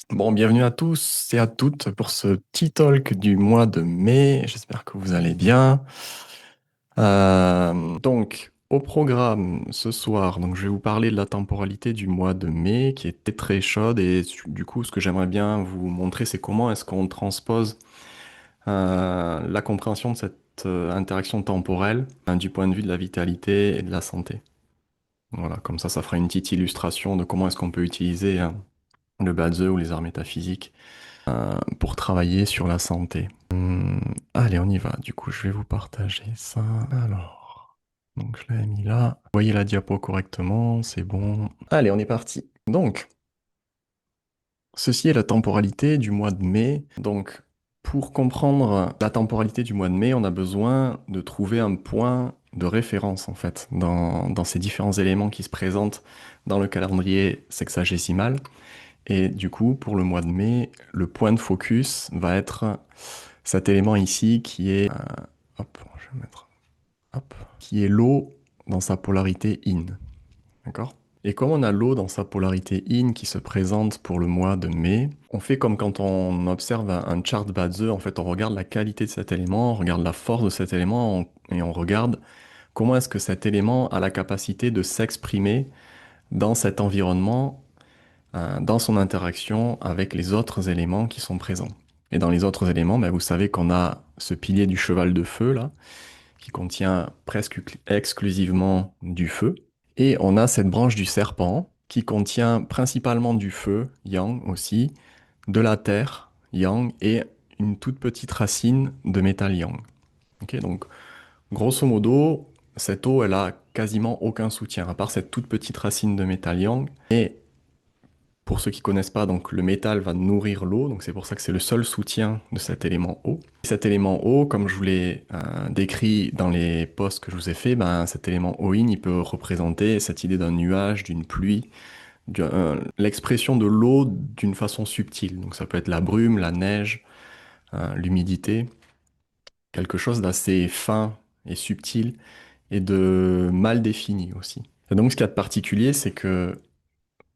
Bon, bienvenue à tous et à toutes pour ce petit talk du mois de mai. J'espère que vous allez bien. Donc, au programme ce soir, je vais vous parler de la temporalité du mois de mai qui était très chaude et du coup, ce que j'aimerais bien vous montrer, c'est comment est-ce qu'on transpose la compréhension de cette interaction temporelle du point de vue de la vitalité et de la santé. Voilà, comme ça fera une petite illustration de comment est-ce qu'on peut utiliser le Badze ou les arts métaphysiques pour travailler sur la santé. Allez, on y va. Du coup, je vais vous partager ça. Alors, donc je l'ai mis là. Vous voyez la diapo correctement, c'est bon. Allez, on est parti. Donc, ceci est la temporalité du mois de mai. Donc, pour comprendre la temporalité du mois de mai, on a besoin de trouver un point de référence, en fait, dans ces différents éléments qui se présentent dans le calendrier sexagésimal. Et du coup, pour le mois de mai, le point de focus va être cet élément ici qui est, hop, je vais mettre, hop, qui est l'eau dans sa polarité yin. D'accord? Et comme on a l'eau dans sa polarité yin qui se présente pour le mois de mai, on fait comme quand on observe un chart Badze, en fait, on regarde la qualité de cet élément, on regarde la force de cet élément et on regarde comment est-ce que cet élément a la capacité de s'exprimer dans cet environnement dans son interaction avec les autres éléments qui sont présents. Et dans les autres éléments, vous savez qu'on a ce pilier du cheval de feu, là, qui contient presque exclusivement du feu. Et on a cette branche du serpent, qui contient principalement du feu, yang aussi, de la terre, yang, et une toute petite racine de métal yang. Ok, donc, grosso modo, cette eau, elle a quasiment aucun soutien, à part cette toute petite racine de métal yang. Et pour ceux qui connaissent pas, donc le métal va nourrir l'eau, donc c'est pour ça que c'est le seul soutien de cet élément eau. Cet élément eau, comme je vous l'ai décrit dans les posts que je vous ai fait, cet élément eau-in, il peut représenter cette idée d'un nuage, d'une pluie, l'expression de l'eau d'une façon subtile. Donc ça peut être la brume, la neige, l'humidité, quelque chose d'assez fin et subtil et de mal défini aussi. Et donc ce qu'il y a de particulier, c'est que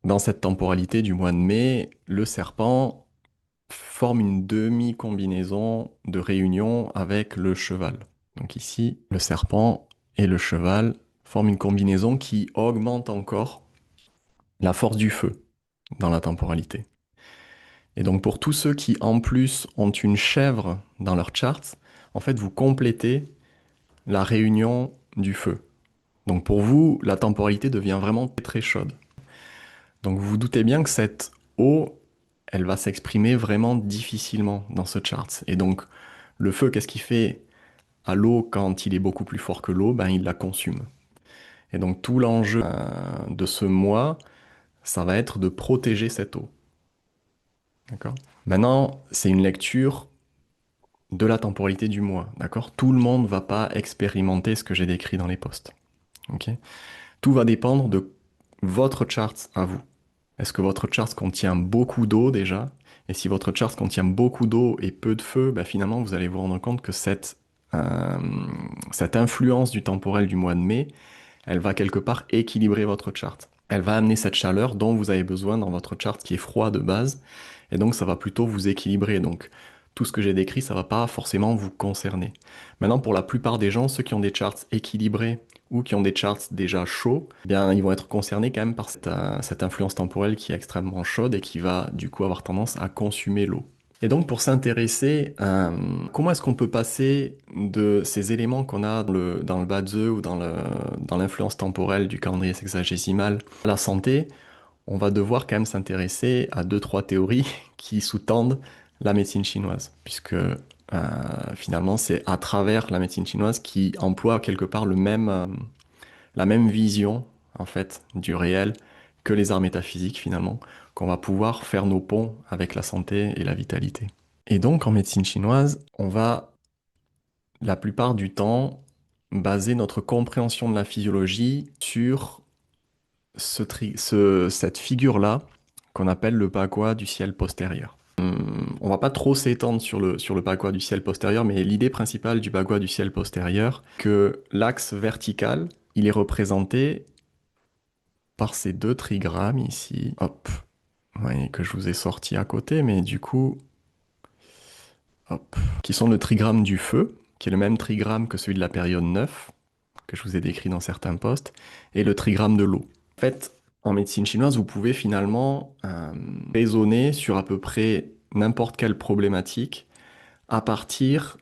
dans cette temporalité du mois de mai, le serpent forme une demi-combinaison de réunion avec le cheval. Donc ici, le serpent et le cheval forment une combinaison qui augmente encore la force du feu dans la temporalité. Et donc pour tous ceux qui en plus ont une chèvre dans leur chart, en fait vous complétez la réunion du feu. Donc pour vous, la temporalité devient vraiment très chaude. Donc vous vous doutez bien que cette eau, elle va s'exprimer vraiment difficilement dans ce chart. Et donc le feu, qu'est-ce qu'il fait à l'eau quand il est beaucoup plus fort que l'eau? Il la consume. Et donc tout l'enjeu de ce mois, ça va être de protéger cette eau. D'accord? Maintenant, c'est une lecture de la temporalité du mois. D'accord? Tout le monde ne va pas expérimenter ce que j'ai décrit dans les posts. Ok? Tout va dépendre de votre chart à vous. Est-ce que votre chart contient beaucoup d'eau déjà? Et si votre chart contient beaucoup d'eau et peu de feu, finalement, vous allez vous rendre compte que euh, cette influence du temporel du mois de mai, elle va quelque part équilibrer votre chart. Elle va amener cette chaleur dont vous avez besoin dans votre chart qui est froid de base, et donc ça va plutôt vous équilibrer. Donc tout ce que j'ai décrit, ça va pas forcément vous concerner. Maintenant, pour la plupart des gens, ceux qui ont des charts équilibrés ou qui ont des charts déjà chauds, ils vont être concernés quand même par cette influence temporelle qui est extrêmement chaude et qui va du coup avoir tendance à consumer l'eau. Et donc pour s'intéresser à comment est-ce qu'on peut passer de ces éléments qu'on a dans le Badze ou dans l'influence temporelle du calendrier sexagésimal à la santé, on va devoir quand même s'intéresser à deux, trois théories qui sous-tendent la médecine chinoise, puisque finalement c'est à travers la médecine chinoise qui emploie quelque part la même vision en fait du réel que les arts métaphysiques finalement, qu'on va pouvoir faire nos ponts avec la santé et la vitalité. Et donc en médecine chinoise, on va la plupart du temps baser notre compréhension de la physiologie sur cette figure-là qu'on appelle le bagua du ciel postérieur. On va pas trop s'étendre sur le bagua du ciel postérieur, mais l'idée principale du bagua du ciel postérieur, que l'axe vertical, il est représenté par ces deux trigrammes ici. Hop. ouais, que je vous ai sorti à côté, mais du coup, hop, qui sont le trigramme du feu, qui est le même trigramme que celui de la période 9, que je vous ai décrit dans certains postes, et le trigramme de l'eau. En fait, en médecine chinoise, vous pouvez finalement raisonner sur à peu près n'importe quelle problématique à partir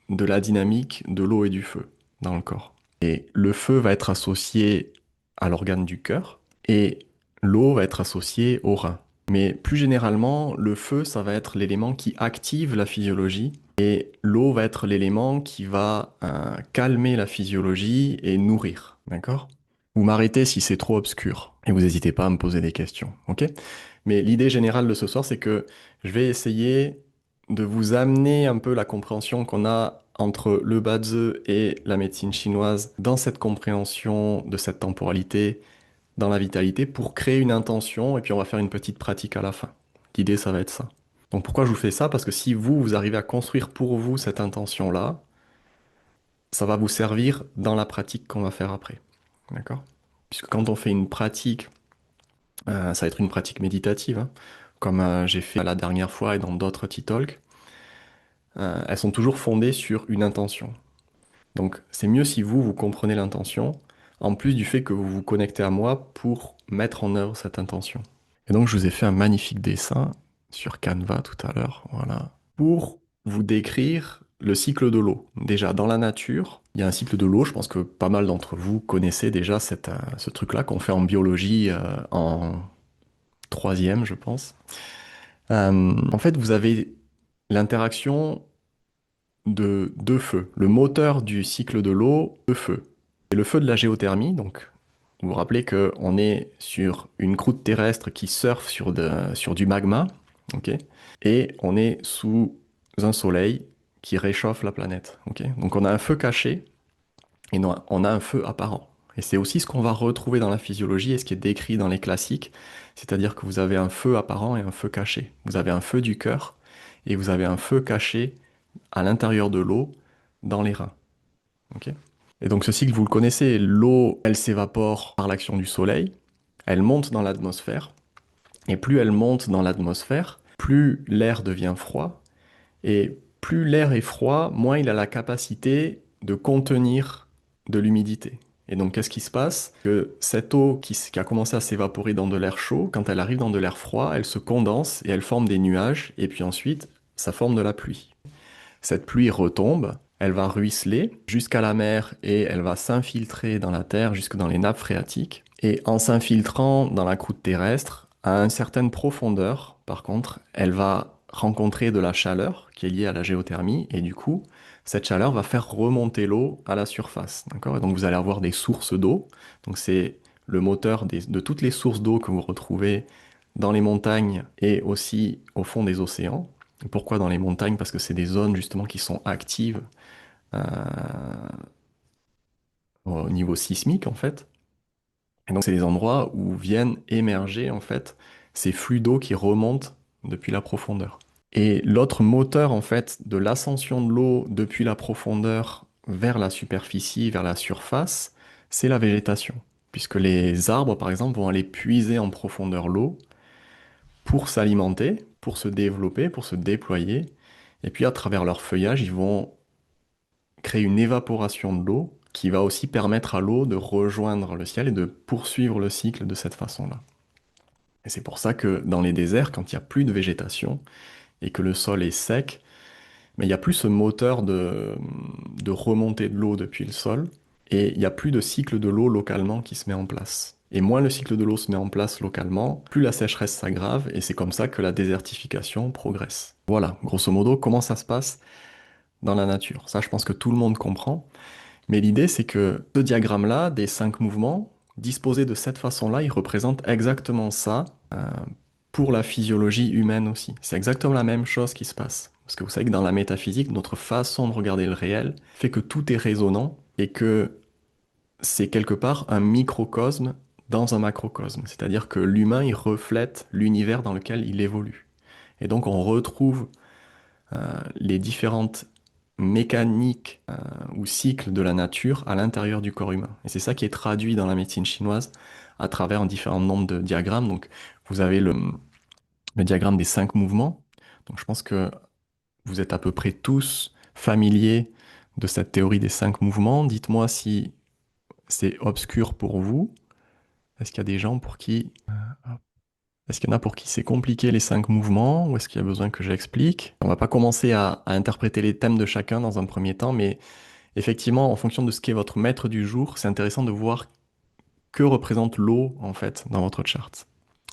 de la dynamique de l'eau et du feu dans le corps. Et le feu va être associé à l'organe du cœur et l'eau va être associée au rein. Mais plus généralement, le feu, ça va être l'élément qui active la physiologie et l'eau va être l'élément qui va calmer la physiologie et nourrir. D'accord? Vous m'arrêtez si c'est trop obscur et vous n'hésitez pas à me poser des questions. Ok? Mais l'idée générale de ce soir, c'est que je vais essayer de vous amener un peu la compréhension qu'on a entre le Bazi et la médecine chinoise dans cette compréhension de cette temporalité, dans la vitalité, pour créer une intention et puis on va faire une petite pratique à la fin. L'idée, ça va être ça. Donc pourquoi je vous fais ça? Parce que si vous, vous arrivez à construire pour vous cette intention-là, ça va vous servir dans la pratique qu'on va faire après. D'accord? Puisque quand on fait une pratique, ça va être une pratique méditative, hein, comme j'ai fait la dernière fois et dans d'autres T-Talks, elles sont toujours fondées sur une intention. Donc c'est mieux si vous, vous comprenez l'intention, en plus du fait que vous vous connectez à moi pour mettre en œuvre cette intention. Et donc je vous ai fait un magnifique dessin sur Canva tout à l'heure, voilà, pour vous décrire le cycle de l'eau. Déjà, dans la nature, il y a un cycle de l'eau, je pense que pas mal d'entre vous connaissez déjà ce truc-là qu'on fait en biologie en troisième, je pense. En fait, vous avez l'interaction de deux feux. Le moteur du cycle de l'eau, deux feux. Et le feu de la géothermie, donc vous vous rappelez qu'on est sur une croûte terrestre qui surfe sur du magma, ok? Et on est sous un soleil qui réchauffe la planète, ok? Donc on a un feu caché et on a un feu apparent. Et c'est aussi ce qu'on va retrouver dans la physiologie et ce qui est décrit dans les classiques, c'est-à-dire que vous avez un feu apparent et un feu caché. Vous avez un feu du cœur et vous avez un feu caché à l'intérieur de l'eau, dans les reins. Ok. Et donc ce cycle, vous le connaissez, l'eau, elle s'évapore par l'action du soleil, elle monte dans l'atmosphère, et plus elle monte dans l'atmosphère, plus l'air devient froid, et plus l'air est froid, moins il a la capacité de contenir de l'humidité. Et donc qu'est-ce qui se passe? Que cette eau qui a commencé à s'évaporer dans de l'air chaud, quand elle arrive dans de l'air froid, elle se condense et elle forme des nuages, et puis ensuite, ça forme de la pluie. Cette pluie retombe, elle va ruisseler jusqu'à la mer et elle va s'infiltrer dans la terre jusque dans les nappes phréatiques. Et en s'infiltrant dans la croûte terrestre, à une certaine profondeur, par contre, elle va rencontrer de la chaleur qui est liée à la géothermie et du coup, cette chaleur va faire remonter l'eau à la surface. D'accord? Et donc vous allez avoir des sources d'eau. Donc c'est le moteur de toutes les sources d'eau que vous retrouvez dans les montagnes et aussi au fond des océans. Pourquoi dans les montagnes? Parce que c'est des zones justement qui sont actives euh, au niveau sismique en fait. Et donc c'est des endroits où viennent émerger en fait ces flux d'eau qui remontent depuis la profondeur. Et l'autre moteur en fait de l'ascension de l'eau depuis la profondeur vers la superficie, vers la surface, c'est la végétation. Puisque les arbres par exemple vont aller puiser en profondeur l'eau pour s'alimenter, pour se développer, pour se déployer. Et puis à travers leur feuillage, ils vont créer une évaporation de l'eau qui va aussi permettre à l'eau de rejoindre le ciel et de poursuivre le cycle de cette façon-là. Et c'est pour ça que dans les déserts, quand il n'y a plus de végétation et que le sol est sec, mais il n'y a plus ce moteur de remontée de l'eau depuis le sol et il n'y a plus de cycle de l'eau localement qui se met en place. Et moins le cycle de l'eau se met en place localement, plus la sécheresse s'aggrave et c'est comme ça que la désertification progresse. Voilà, grosso modo, comment ça se passe dans la nature. Ça, je pense que tout le monde comprend. Mais l'idée, c'est que ce diagramme-là, des 5 mouvements, disposé de cette façon-là, il représente exactement ça pour la physiologie humaine aussi. C'est exactement la même chose qui se passe. Parce que vous savez que dans la métaphysique, notre façon de regarder le réel fait que tout est résonant et que c'est quelque part un microcosme dans un macrocosme. C'est-à-dire que l'humain, il reflète l'univers dans lequel il évolue. Et donc on retrouve les différentes mécaniques ou cycles de la nature à l'intérieur du corps humain. Et c'est ça qui est traduit dans la médecine chinoise à travers un différent nombre de diagrammes. Donc vous avez le diagramme des 5 mouvements. Donc je pense que vous êtes à peu près tous familiers de cette théorie des 5 mouvements. Dites-moi si c'est obscur pour vous. Est-ce qu'il y a des gens pour qui... Est-ce qu'il y en a pour qui c'est compliqué les 5 mouvements ou est-ce qu'il y a besoin que j'explique? On va pas commencer à interpréter les thèmes de chacun dans un premier temps, mais effectivement, en fonction de ce qu'est votre maître du jour, c'est intéressant de voir que représente l'eau en fait dans votre charte.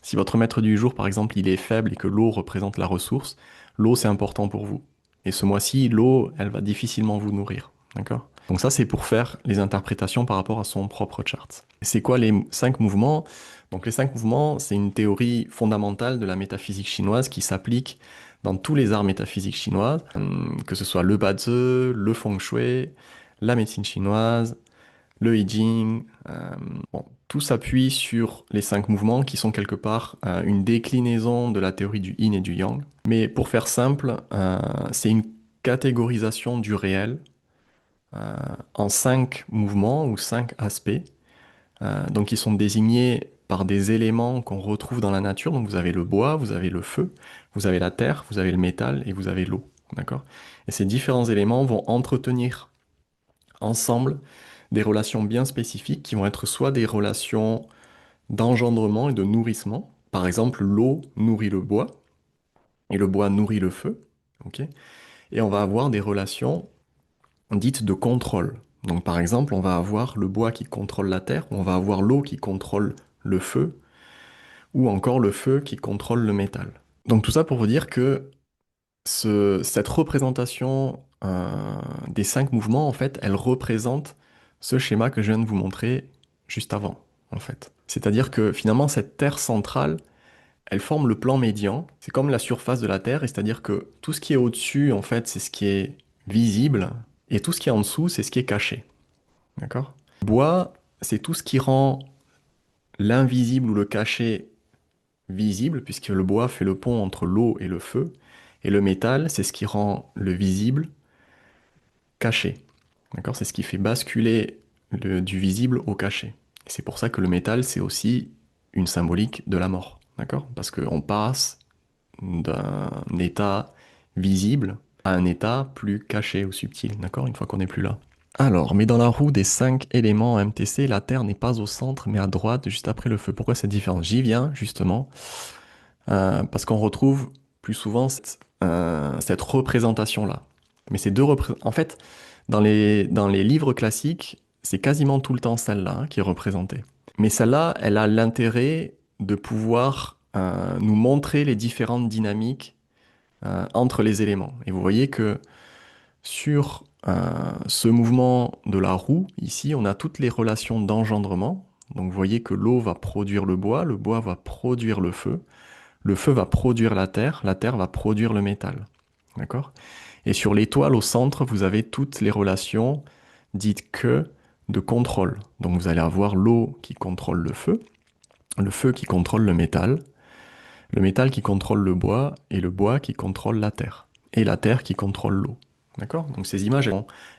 Si votre maître du jour, par exemple, il est faible et que l'eau représente la ressource, l'eau c'est important pour vous. Et ce mois-ci, l'eau, elle va difficilement vous nourrir. D'accord? Donc ça, c'est pour faire les interprétations par rapport à son propre chart. C'est quoi les 5 mouvements? Donc les 5 mouvements, c'est une théorie fondamentale de la métaphysique chinoise qui s'applique dans tous les arts métaphysiques chinoises, que ce soit le Bazi, le Feng Shui, la médecine chinoise, le I Ching. Bon, tout s'appuie sur les 5 mouvements qui sont quelque part une déclinaison de la théorie du yin et du yang. Mais pour faire simple, c'est une catégorisation du réel en 5 mouvements ou 5 aspects. Donc ils sont désignés par des éléments qu'on retrouve dans la nature. Donc vous avez le bois, vous avez le feu, vous avez la terre, vous avez le métal et vous avez l'eau. D'accord? Et ces différents éléments vont entretenir ensemble des relations bien spécifiques qui vont être soit des relations d'engendrement et de nourrissement. Par exemple, l'eau nourrit le bois et le bois nourrit le feu. Ok. Et on va avoir des relations dites de contrôle. Donc par exemple, on va avoir le bois qui contrôle la terre, ou on va avoir l'eau qui contrôle le feu, ou encore le feu qui contrôle le métal. Donc tout ça pour vous dire que cette représentation des 5 mouvements, en fait, elle représente ce schéma que je viens de vous montrer juste avant, en fait. C'est-à-dire que finalement, cette Terre centrale, elle forme le plan médian. C'est comme la surface de la Terre, et c'est-à-dire que tout ce qui est au-dessus, en fait, c'est ce qui est visible, et tout ce qui est en dessous, c'est ce qui est caché. D'accord? Le bois, c'est tout ce qui rend l'invisible ou le caché visible, puisque le bois fait le pont entre l'eau et le feu, et le métal, c'est ce qui rend le visible caché. D'accord? C'est ce qui fait basculer du visible au caché. Et c'est pour ça que le métal, c'est aussi une symbolique de la mort. D'accord? Parce qu'on passe d'un état visible à un état plus caché ou subtil. D'accord? Une fois qu'on n'est plus là. Alors, mais dans la roue des 5 éléments MTC, la Terre n'est pas au centre, mais à droite, juste après le feu. Pourquoi cette différence? J'y viens, justement, parce qu'on retrouve plus souvent cette représentation-là. Mais ces deux représentations... En fait, dans les livres classiques, c'est quasiment tout le temps celle-là qui est représentée. Mais celle-là, elle a l'intérêt de pouvoir nous montrer les différentes dynamiques entre les éléments. Et vous voyez que sur ce mouvement de la roue, ici, on a toutes les relations d'engendrement. Donc vous voyez que l'eau va produire le bois va produire le feu va produire la terre va produire le métal. D'accord? Et sur l'étoile au centre, vous avez toutes les relations dites que de contrôle. Donc vous allez avoir l'eau qui contrôle le feu qui contrôle le métal qui contrôle et le bois qui contrôle et la terre qui contrôle l'eau. D'accord? Donc ces images,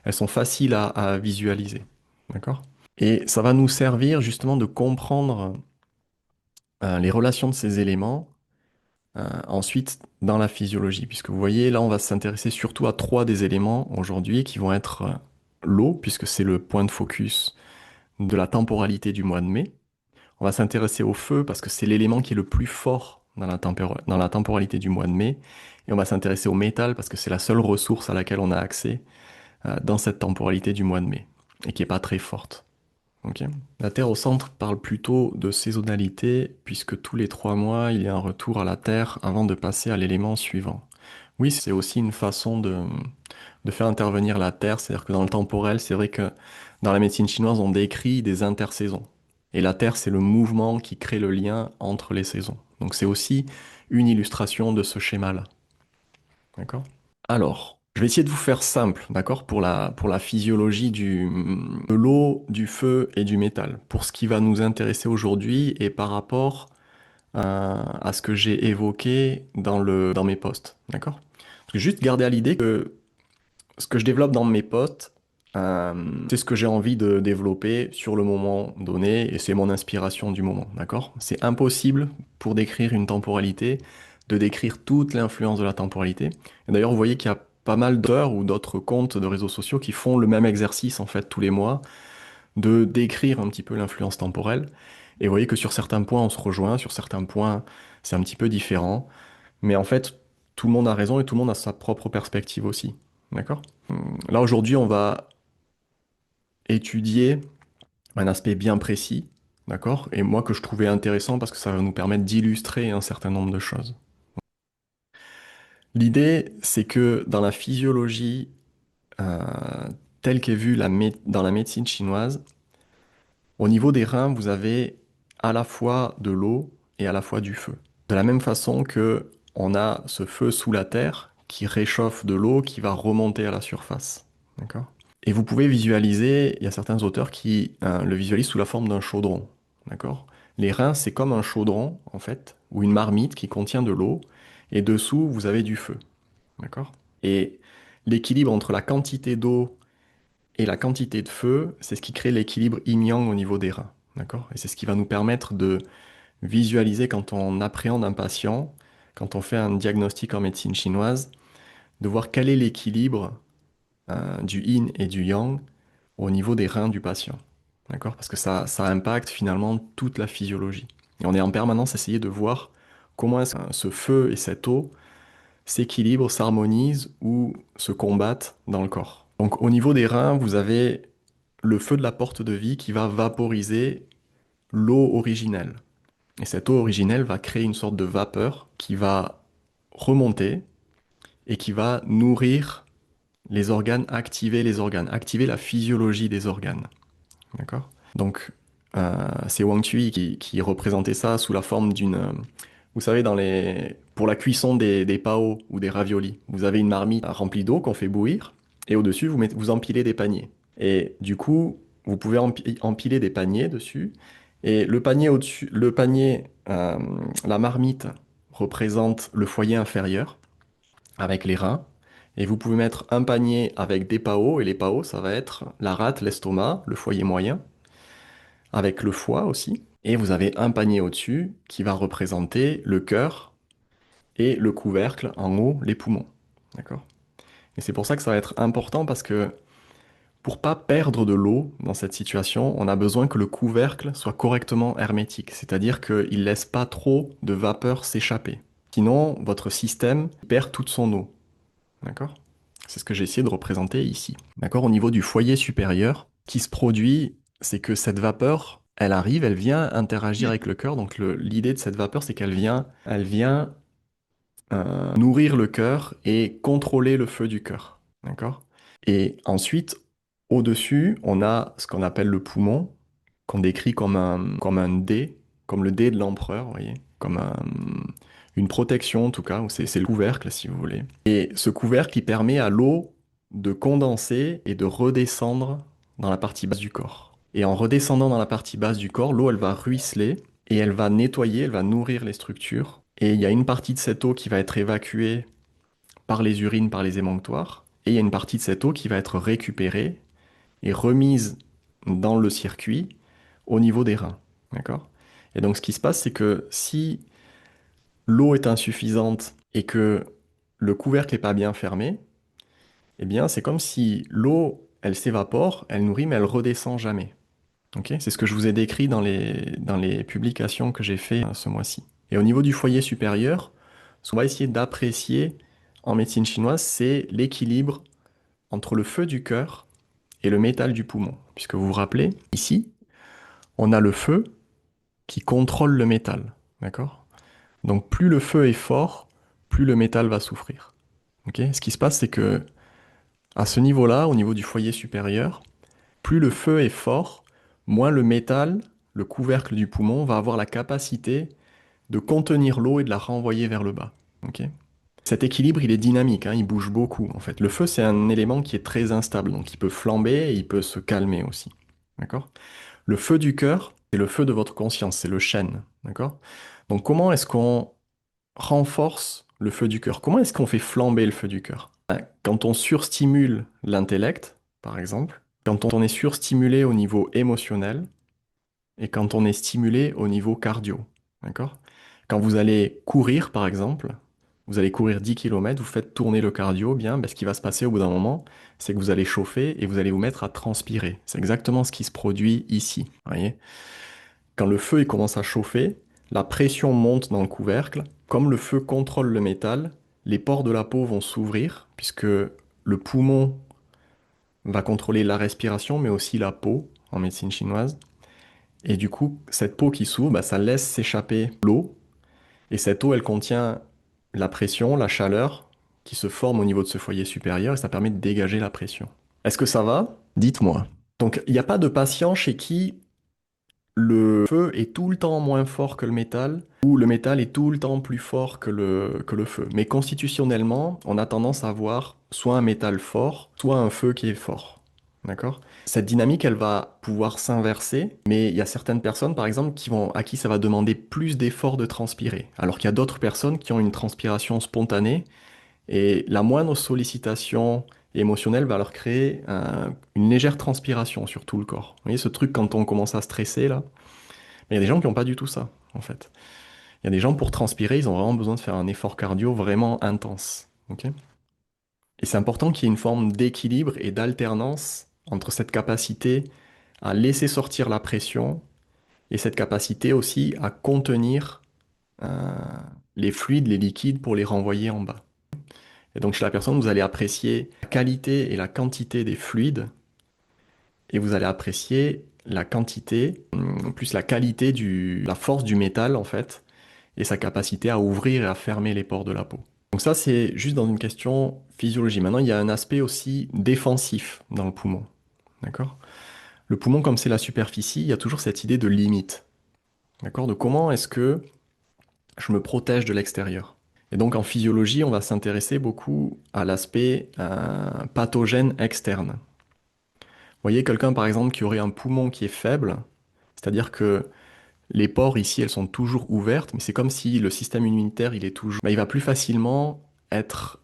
elles sont faciles à visualiser. D'accord? Et ça va nous servir justement de comprendre les relations de ces éléments ensuite dans la physiologie, puisque vous voyez, là, on va s'intéresser surtout à 3 des éléments aujourd'hui qui vont être l'eau, puisque c'est le point de focus de la temporalité du mois de mai. On va s'intéresser au feu parce que c'est l'élément qui est le plus fort dans la temporalité du mois de mai. Et on va s'intéresser au métal parce que c'est la seule ressource à laquelle on a accès dans cette temporalité du mois de mai et qui est pas très forte. Ok. La Terre au centre parle plutôt de saisonnalité puisque tous les 3 mois, il y a un retour à la Terre avant de passer à l'élément suivant. Oui, c'est aussi une façon de faire intervenir la Terre, c'est-à-dire que dans le temporel, c'est vrai que dans la médecine chinoise, on décrit des intersaisons. Et la Terre, c'est le mouvement qui crée le lien entre les saisons. Donc c'est aussi une illustration de ce schéma-là. D'accord? Alors, je vais essayer de vous faire simple, d'accord, pour la physiologie de l'eau, du feu et du métal. Pour ce qui va nous intéresser aujourd'hui et par rapport à ce que j'ai évoqué dans mes posts, d'accord? Parce que juste garder à l'idée que ce que je développe dans mes posts, c'est ce que j'ai envie de développer sur le moment donné et c'est mon inspiration du moment, d'accord? C'est impossible pour décrire une temporalité de décrire toute l'influence de la temporalité. Et d'ailleurs, vous voyez qu'il y a pas mal d'auteurs ou d'autres comptes de réseaux sociaux qui font le même exercice en fait tous les mois, de décrire un petit peu l'influence temporelle. Et vous voyez que sur certains points, on se rejoint, sur certains points, c'est un petit peu différent. Mais en fait, tout le monde a raison et tout le monde a sa propre perspective aussi. D'accord? Là, aujourd'hui, on va étudier un aspect bien précis, d'accord? Et moi, que je trouvais intéressant parce que ça va nous permettre d'illustrer un certain nombre de choses. L'idée, c'est que dans la physiologie euh, telle qu'est vue dans la médecine chinoise, au niveau des reins, vous avez à la fois de l'eau et à la fois du feu. De la même façon que on a ce feu sous la terre qui réchauffe de l'eau qui va remonter à la surface. D'accord? Et vous pouvez visualiser, il y a certains auteurs qui le visualisent sous la forme d'un chaudron. D'accord? Les reins, c'est comme un chaudron, en fait, ou une marmite qui contient de l'eau, et dessous, vous avez du feu. D'accord? Et l'équilibre entre la quantité d'eau et la quantité de feu, c'est ce qui crée l'équilibre yin-yang au niveau des reins. D'accord? Et c'est ce qui va nous permettre de visualiser quand on appréhende un patient, quand on fait un diagnostic en médecine chinoise, de voir quel est l'équilibre du yin et du yang au niveau des reins du patient. D'accord? Parce que ça impacte finalement toute la physiologie. Et on est en permanence essayé de voir comment est-ce que ce feu et cette eau s'équilibrent, s'harmonisent ou se combattent dans le corps. Donc au niveau des reins, vous avez le feu de la porte de vie qui va vaporiser l'eau originelle. Et cette eau originelle va créer une sorte de vapeur qui va remonter et qui va nourrir les organes, activer la physiologie des organes. D'accord? Donc, c'est Wang Chui qui représentait ça sous la forme vous savez, pour la cuisson des pao ou des raviolis, vous avez une marmite remplie d'eau qu'on fait bouillir, et au-dessus, vous empilez des paniers. Et du coup, vous pouvez empiler des paniers dessus, et le panier au-dessus, la marmite représente le foyer inférieur, avec les reins. Et vous pouvez mettre un panier avec des pao, et les pao, ça va être la rate, l'estomac, le foyer moyen, avec le foie aussi. Et vous avez un panier au-dessus qui va représenter le cœur et le couvercle en haut, les poumons. D'accord? Et c'est pour ça que ça va être important parce que pour pas perdre de l'eau dans cette situation, on a besoin que le couvercle soit correctement hermétique, c'est-à-dire qu'il laisse pas trop de vapeur s'échapper. Sinon, votre système perd toute son eau. D'accord? C'est ce que j'ai essayé de représenter ici. D'accord? Au niveau du foyer supérieur, qui se produit, c'est que cette vapeur, elle arrive, elle vient interagir avec le cœur. Donc l'idée de cette vapeur, c'est qu'elle vient nourrir le cœur et contrôler le feu du cœur. D'accord? Et ensuite, au-dessus, on a ce qu'on appelle le poumon, qu'on décrit comme un dé, comme le dé de l'empereur, vous voyez, une protection en tout cas, ou c'est le couvercle si vous voulez. Et ce couvercle, il permet à l'eau de condenser et de redescendre dans la partie basse du corps. Et en redescendant dans la partie basse du corps, l'eau, elle va ruisseler et elle va nettoyer, elle va nourrir les structures. Et il y a une partie de cette eau qui va être évacuée par les urines, par les émonctoires, et il y a une partie de cette eau qui va être récupérée et remise dans le circuit au niveau des reins. D'accord? Et donc ce qui se passe, c'est que si l'eau est insuffisante et que le couvercle n'est pas bien fermé, eh bien c'est comme si l'eau, elle s'évapore, elle nourrit, mais elle redescend jamais. Ok? C'est ce que je vous ai décrit dans les publications que j'ai fait ce mois-ci. Et au niveau du foyer supérieur, ce qu'on va essayer d'apprécier en médecine chinoise, c'est l'équilibre entre le feu du cœur et le métal du poumon. Puisque vous vous rappelez, ici, on a le feu qui contrôle le métal. D'accord? Donc plus le feu est fort, plus le métal va souffrir. Ok? Ce qui se passe, c'est que à ce niveau-là, au niveau du foyer supérieur, plus le feu est fort, moins le métal, le couvercle du poumon, va avoir la capacité de contenir l'eau et de la renvoyer vers le bas. Ok? Cet équilibre, il est dynamique, hein, il bouge beaucoup en fait. Le feu, c'est un élément qui est très instable, donc il peut flamber et il peut se calmer aussi. D'accord? Le feu du cœur, c'est le feu de votre conscience, c'est le chêne. D'accord? Donc comment est-ce qu'on renforce le feu du cœur? Comment est-ce qu'on fait flamber le feu du cœur? Quand on surstimule l'intellect, par exemple, quand on est surstimulé au niveau émotionnel et quand on est stimulé au niveau cardio. D'accord? Quand vous allez courir, par exemple, vous allez courir 10 km, vous faites tourner le cardio bien, ben, ce qui va se passer au bout d'un moment, c'est que vous allez chauffer et vous allez vous mettre à transpirer. C'est exactement ce qui se produit ici. Vous voyez? Quand le feu il commence à chauffer, la pression monte dans le couvercle. Comme le feu contrôle le métal, les pores de la peau vont s'ouvrir, puisque le poumon va contrôler la respiration, mais aussi la peau en médecine chinoise. Et du coup, cette peau qui s'ouvre, bah, ça laisse s'échapper l'eau. Et cette eau, elle contient la pression, la chaleur qui se forme au niveau de ce foyer supérieur et ça permet de dégager la pression. Est-ce que ça va? Dites-moi. Donc, il n'y a pas de patient chez qui le feu est tout le temps moins fort que le métal, ou le métal est tout le temps plus fort que le feu. Mais constitutionnellement, on a tendance à avoir soit un métal fort, soit un feu qui est fort. D'accord? Cette dynamique, elle va pouvoir s'inverser, mais il y a certaines personnes, par exemple, à qui ça va demander plus d'efforts de transpirer, alors qu'il y a d'autres personnes qui ont une transpiration spontanée, et la moindre sollicitation émotionnelle va leur créer une légère transpiration sur tout le corps. Vous voyez ce truc quand on commence à stresser là? Mais il y a des gens qui n'ont pas du tout ça, en fait. Il y a des gens pour transpirer, ils ont vraiment besoin de faire un effort cardio vraiment intense. Ok. Et c'est important qu'il y ait une forme d'équilibre et d'alternance entre cette capacité à laisser sortir la pression et cette capacité aussi à contenir euh, les fluides, les liquides pour les renvoyer en bas. Et donc chez la personne, vous allez apprécier la qualité et la quantité des fluides et vous allez apprécier la quantité plus la qualité la force du métal en fait et sa capacité à ouvrir et à fermer les pores de la peau. Donc ça, c'est juste dans une question physiologie. Maintenant, il y a un aspect aussi défensif dans le poumon. D'accord? Le poumon, comme c'est la superficie, il y a toujours cette idée de limite. D'accord? De comment est-ce que je me protège de l'extérieur? Et donc en physiologie, on va s'intéresser beaucoup à l'aspect pathogène externe. Vous voyez quelqu'un par exemple qui aurait un poumon qui est faible, c'est-à-dire que les pores ici, elles sont toujours ouvertes, mais c'est comme si le système immunitaire, il est toujours, il va plus facilement être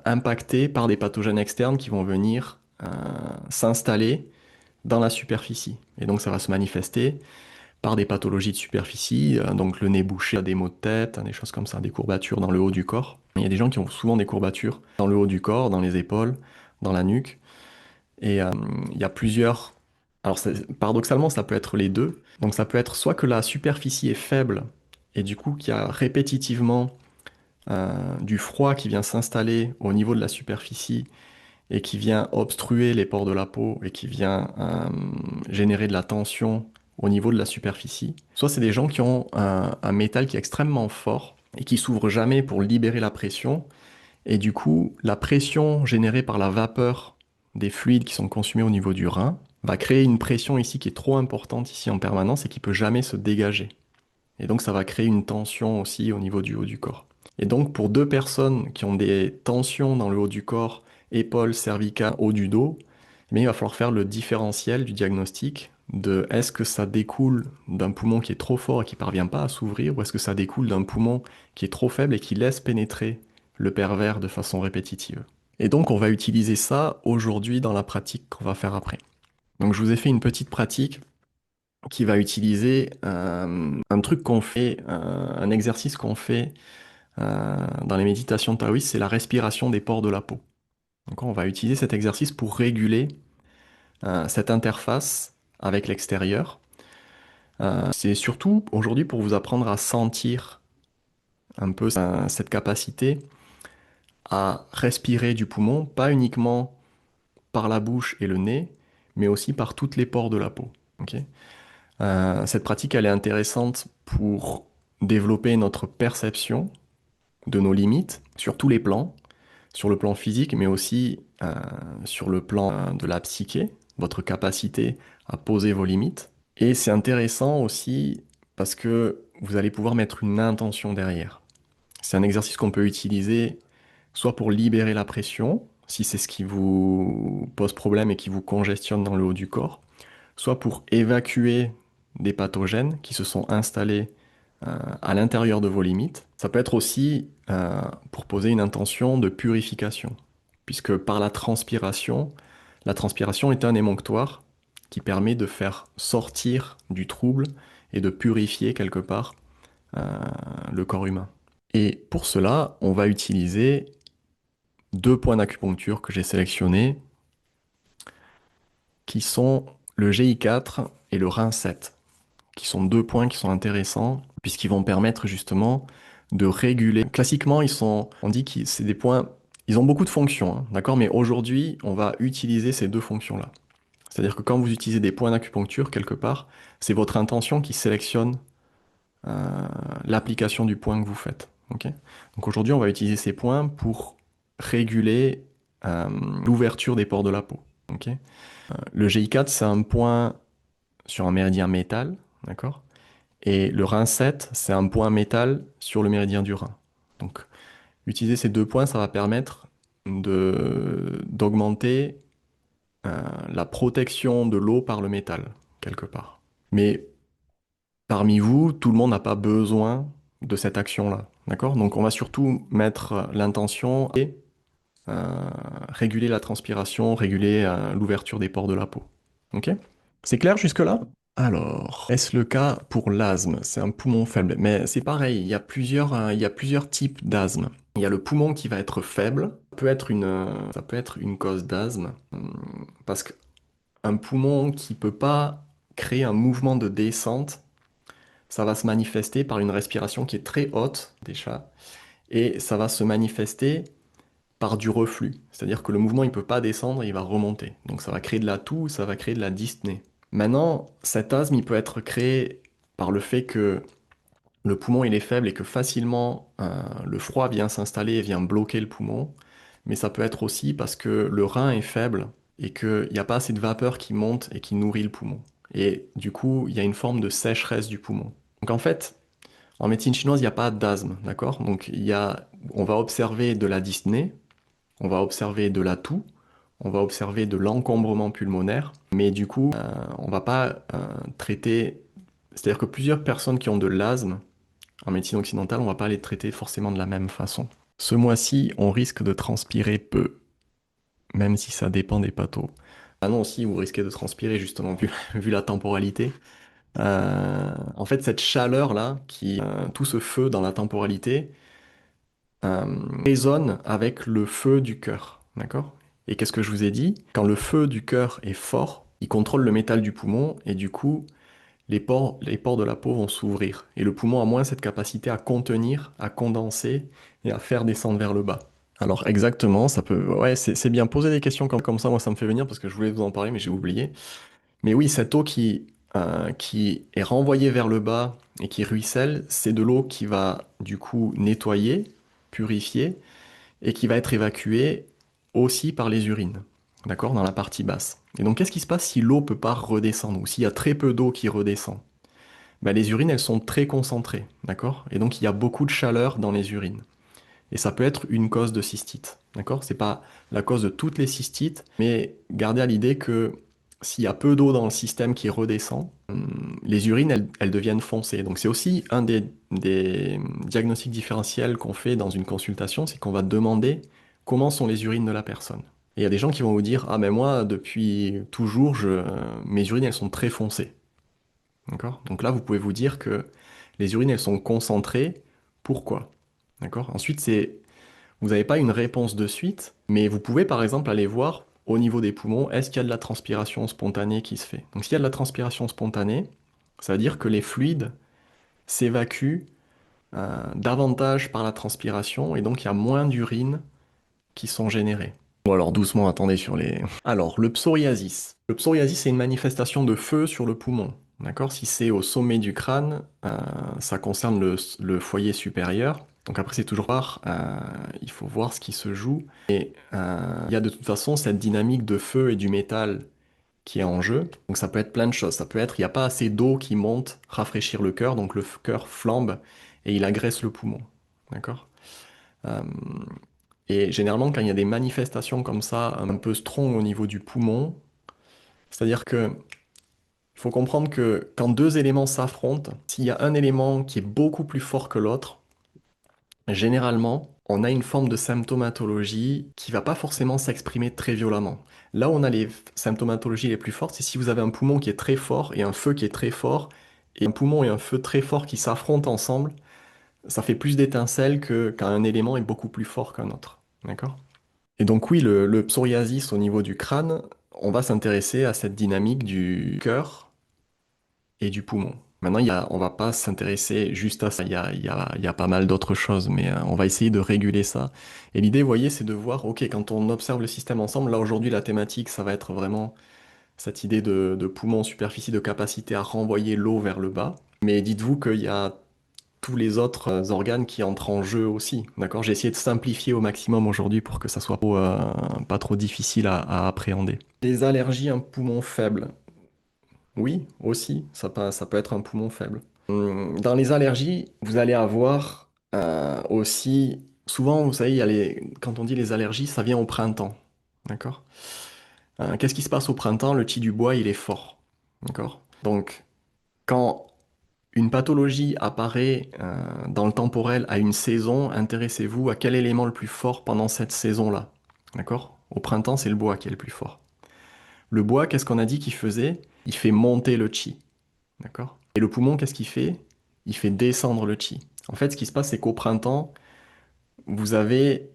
impacté par des pathogènes externes qui vont venir s'installer dans la superficie. Et donc ça va se manifester par des pathologies de superficie, donc le nez bouché, des maux de tête, des choses comme ça, des courbatures dans le haut du corps. Il y a des gens qui ont souvent des courbatures dans le haut du corps, dans les épaules, dans la nuque. Et il y a plusieurs. Alors, paradoxalement, ça peut être les deux. Donc, ça peut être soit que la superficie est faible et du coup qu'il y a répétitivement du froid qui vient s'installer au niveau de la superficie et qui vient obstruer les pores de la peau et qui vient générer de la tension au niveau de la superficie. Soit c'est des gens qui ont un métal qui est extrêmement fort et qui s'ouvre jamais pour libérer la pression et du coup, la pression générée par la vapeur des fluides qui sont consumés au niveau du rein va créer une pression ici qui est trop importante ici en permanence et qui peut jamais se dégager. Et donc ça va créer une tension aussi au niveau du haut du corps. Et donc pour deux personnes qui ont des tensions dans le haut du corps, épaules, cervicales, haut du dos, il va falloir faire le différentiel du diagnostic de est-ce que ça découle d'un poumon qui est trop fort et qui parvient pas à s'ouvrir ou est-ce que ça découle d'un poumon qui est trop faible et qui laisse pénétrer le pervers de façon répétitive. Et donc on va utiliser ça aujourd'hui dans la pratique qu'on va faire après. Donc je vous ai fait une petite pratique qui va utiliser un truc qu'on fait, un exercice qu'on fait dans les méditations taoïstes, c'est la respiration des pores de la peau. Donc on va utiliser cet exercice pour réguler cette interface avec l'extérieur. C'est surtout aujourd'hui pour vous apprendre à sentir un peu cette capacité à respirer du poumon, pas uniquement par la bouche et le nez, mais aussi par toutes les pores de la peau. Ok. Cette pratique, elle est intéressante pour développer notre perception de nos limites sur tous les plans, sur le plan physique, mais aussi sur le plan de la psyché, votre capacité à poser vos limites. Et c'est intéressant aussi parce que vous allez pouvoir mettre une intention derrière. C'est un exercice qu'on peut utiliser soit pour libérer la pression, si c'est ce qui vous pose problème et qui vous congestionne dans le haut du corps, soit pour évacuer des pathogènes qui se sont installés à l'intérieur de vos limites. Ça peut être aussi pour poser une intention de purification, puisque par la transpiration est un émonctoire qui permet de faire sortir du trouble et de purifier quelque part le corps humain. Et pour cela, on va utiliser deux points d'acupuncture que j'ai sélectionnés, qui sont le GI4 et le rein 7, qui sont deux points qui sont intéressants, puisqu'ils vont permettre justement de réguler. Classiquement, on dit que c'est des points, ils ont beaucoup de fonctions, hein, d'accord? Mais aujourd'hui, on va utiliser ces deux fonctions-là. C'est-à-dire que quand vous utilisez des points d'acupuncture quelque part, c'est votre intention qui sélectionne l'application du point que vous faites. Ok. Donc aujourd'hui, on va utiliser ces points pour réguler euh, l'ouverture des pores de la peau. Ok. Le GI4, c'est un point sur un méridien métal, d'accord? Et le rein 7, c'est un point métal sur le méridien du rein. Donc utiliser ces deux points, ça va permettre d'augmenter la protection de l'eau par le métal, quelque part. Mais parmi vous, tout le monde n'a pas besoin de cette action-là. D'accord? Donc on va surtout mettre l'intention et réguler la transpiration, réguler l'ouverture des pores de la peau. Ok? C'est clair jusque-là? Alors, est-ce le cas pour l'asthme? C'est un poumon faible. Mais c'est pareil, il y a plusieurs types d'asthme. Il y a le poumon qui va être faible. Ça peut être une cause d'asthme. Parce qu'un poumon qui peut pas créer un mouvement de descente, ça va se manifester par une respiration qui est très haute, déjà, et ça va se manifester par du reflux. C'est-à-dire que le mouvement, il peut pas descendre, il va remonter. Donc ça va créer de la toux, ça va créer de la dyspnée. Maintenant, cet asthme, il peut être créé par le fait que le poumon, il est faible et que facilement, le froid vient s'installer et vient bloquer le poumon. Mais ça peut être aussi parce que le rein est faible et qu'il n'y a pas assez de vapeur qui monte et qui nourrit le poumon. Et du coup, il y a une forme de sécheresse du poumon. Donc en fait, en médecine chinoise, il n'y a pas d'asthme, d'accord? Donc on va observer de la dyspnée, on va observer de la toux, on va observer de l'encombrement pulmonaire, mais du coup, on va pas traiter. C'est-à-dire que plusieurs personnes qui ont de l'asthme en médecine occidentale, on va pas les traiter forcément de la même façon. Ce mois-ci, on risque de transpirer peu, même si ça dépend des pathos. Ah non, si, vous risquez de transpirer justement, vu la temporalité. En fait, cette chaleur-là, tout ce feu dans la temporalité, résonne avec le feu du cœur, d'accord? Et qu'est-ce que je vous ai dit? Quand le feu du cœur est fort, il contrôle le métal du poumon et du coup, les pores de la peau vont s'ouvrir. Et le poumon a moins cette capacité à contenir, à condenser et à faire descendre vers le bas. Alors exactement, ça peut... Ouais, c'est bien. Poser des questions comme ça, moi ça me fait venir parce que je voulais vous en parler mais j'ai oublié. Mais oui, cette eau qui est renvoyée vers le bas et qui ruisselle, c'est de l'eau qui va du coup nettoyer, purifier et qui va être évacuée aussi par les urines, d'accord, dans la partie basse. Et donc qu'est-ce qui se passe si l'eau peut pas redescendre ou s'il y a très peu d'eau qui redescend? Ben, les urines, elles sont très concentrées, d'accord? Et donc il y a beaucoup de chaleur dans les urines. Et ça peut être une cause de cystite, d'accord? C'est pas la cause de toutes les cystites, mais gardez à l'idée que s'il y a peu d'eau dans le système qui redescend, les urines, elles deviennent foncées. Donc c'est aussi un des diagnostics différentiels qu'on fait dans une consultation, c'est qu'on va demander comment sont les urines de la personne. Et il y a des gens qui vont vous dire, ah mais moi, depuis toujours, mes urines, elles sont très foncées. D'accord? Donc là, vous pouvez vous dire que les urines, elles sont concentrées. Pourquoi? D'accord? Ensuite, vous n'avez pas une réponse de suite, mais vous pouvez par exemple aller voir au niveau des poumons, est-ce qu'il y a de la transpiration spontanée qui se fait? Donc s'il y a de la transpiration spontanée, ça veut dire que les fluides s'évacuent davantage par la transpiration et donc il y a moins d'urine qui sont générées. Bon alors doucement, attendez sur les... Alors, le psoriasis. Le psoriasis, c'est une manifestation de feu sur le poumon. D'accord? Si c'est au sommet du crâne, ça concerne le foyer supérieur. Donc après, c'est toujours par, il faut voir ce qui se joue. Et il y a de toute façon cette dynamique de feu et du métal qui est en jeu. Donc ça peut être plein de choses. Ça peut être, il n'y a pas assez d'eau qui monte, rafraîchir le cœur, donc le cœur flambe et il agresse le poumon. D'accord? Euh, et généralement, quand il y a des manifestations comme ça, un peu strong au niveau du poumon, c'est-à-dire que il faut comprendre que quand deux éléments s'affrontent, s'il y a un élément qui est beaucoup plus fort que l'autre, généralement, on a une forme de symptomatologie qui va pas forcément s'exprimer très violemment. Là où on a les symptomatologies les plus fortes, c'est si vous avez un poumon qui est très fort et un feu qui est très fort Et un poumon et un feu très fort qui s'affrontent ensemble, ça fait plus d'étincelles que quand un élément est beaucoup plus fort qu'un autre. D'accord? Et donc oui, le psoriasis au niveau du crâne, on va s'intéresser à cette dynamique du cœur et du poumon. Maintenant, on va pas s'intéresser juste à ça. Il y a pas mal d'autres choses, mais on va essayer de réguler ça. Et l'idée, vous voyez, c'est de voir, ok, quand on observe le système ensemble, là aujourd'hui, la thématique, ça va être vraiment cette idée de poumon, superficie, de capacité à renvoyer l'eau vers le bas. Mais dites-vous qu'il y a tous les autres organes qui entrent en jeu aussi. D'accord? J'ai essayé de simplifier au maximum aujourd'hui pour que ça soit pas trop difficile à appréhender. Les allergies, un poumon faible. Oui, aussi, ça peut être un poumon faible. Dans les allergies, vous allez avoir aussi, souvent, vous savez, quand on dit les allergies, ça vient au printemps. D'accord? Qu'est-ce qui se passe au printemps? Le qi du bois, il est fort. D'accord? Donc, quand une pathologie apparaît dans le temporel à une saison, intéressez-vous à quel élément le plus fort pendant cette saison-là. D'accord? Au printemps, c'est le bois qui est le plus fort. Le bois, qu'est-ce qu'on a dit qu'il faisait? Il fait monter le qi. D'accord? Et le poumon, qu'est-ce qu'il fait? Il fait descendre le qi. En fait, ce qui se passe, c'est qu'au printemps, vous avez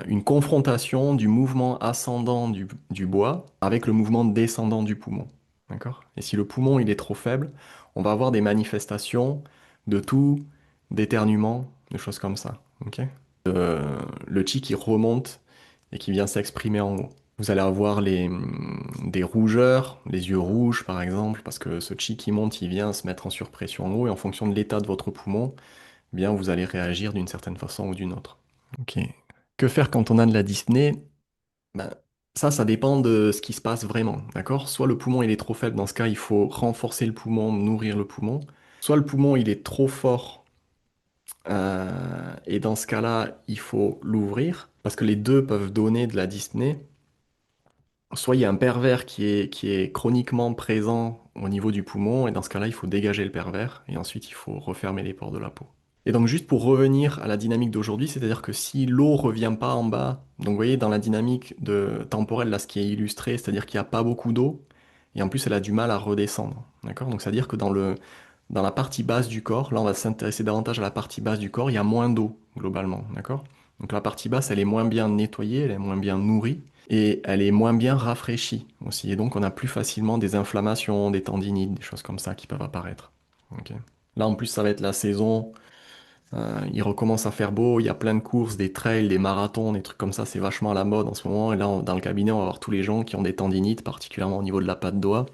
une confrontation du mouvement ascendant du bois avec le mouvement descendant du poumon. D'accord? Et si le poumon il est trop faible, on va avoir des manifestations de toux, d'éternuement, de choses comme ça. Ok? Le qi qui remonte et qui vient s'exprimer en haut. Vous allez avoir des rougeurs, les yeux rouges par exemple, parce que ce qi qui monte, il vient se mettre en surpression en haut et en fonction de l'état de votre poumon, eh bien vous allez réagir d'une certaine façon ou d'une autre. Ok. Que faire quand on a de la dyspnée? Ben, ça dépend de ce qui se passe vraiment, d'accord? Soit le poumon il est trop faible, dans ce cas il faut renforcer le poumon, nourrir le poumon. Soit le poumon il est trop fort, et dans ce cas-là il faut l'ouvrir, parce que les deux peuvent donner de la dyspnée. Soit il y a un pervers qui est chroniquement présent au niveau du poumon, et dans ce cas-là il faut dégager le pervers, et ensuite il faut refermer les pores de la peau. Et donc juste pour revenir à la dynamique d'aujourd'hui, c'est-à-dire que si l'eau revient pas en bas, donc vous voyez dans la dynamique temporelle, là ce qui est illustré, c'est-à-dire qu'il n'y a pas beaucoup d'eau, et en plus elle a du mal à redescendre. D'accord? Donc c'est-à-dire que dans la partie basse du corps, là on va s'intéresser davantage à la partie basse du corps, il y a moins d'eau globalement. D'accord? Donc la partie basse elle est moins bien nettoyée, elle est moins bien nourrie, et elle est moins bien rafraîchie aussi. Et donc on a plus facilement des inflammations, des tendinites, des choses comme ça qui peuvent apparaître. Ok? Là en plus ça va être la saison. Il recommence à faire beau, il y a plein de courses, des trails, des marathons, des trucs comme ça, c'est vachement à la mode en ce moment. Et là, dans le cabinet, on va voir tous les gens qui ont des tendinites, particulièrement au niveau de la patte doigt,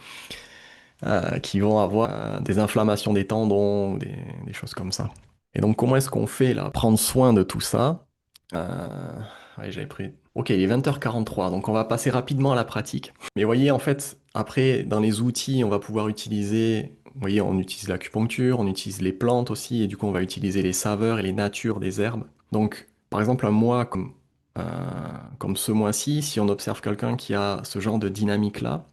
qui vont avoir des inflammations des tendons, des choses comme ça. Et donc, comment est-ce qu'on fait là? Prendre soin de tout ça. Ouais, j'avais pris. Ok, il est 20h43, donc on va passer rapidement à la pratique. Mais vous voyez, en fait, après, dans les outils, on va pouvoir utiliser, vous voyez, on utilise l'acupuncture, on utilise les plantes aussi, et du coup, on va utiliser les saveurs et les natures des herbes. Donc, par exemple, un mois euh, comme ce mois-ci, si on observe quelqu'un qui a ce genre de dynamique-là,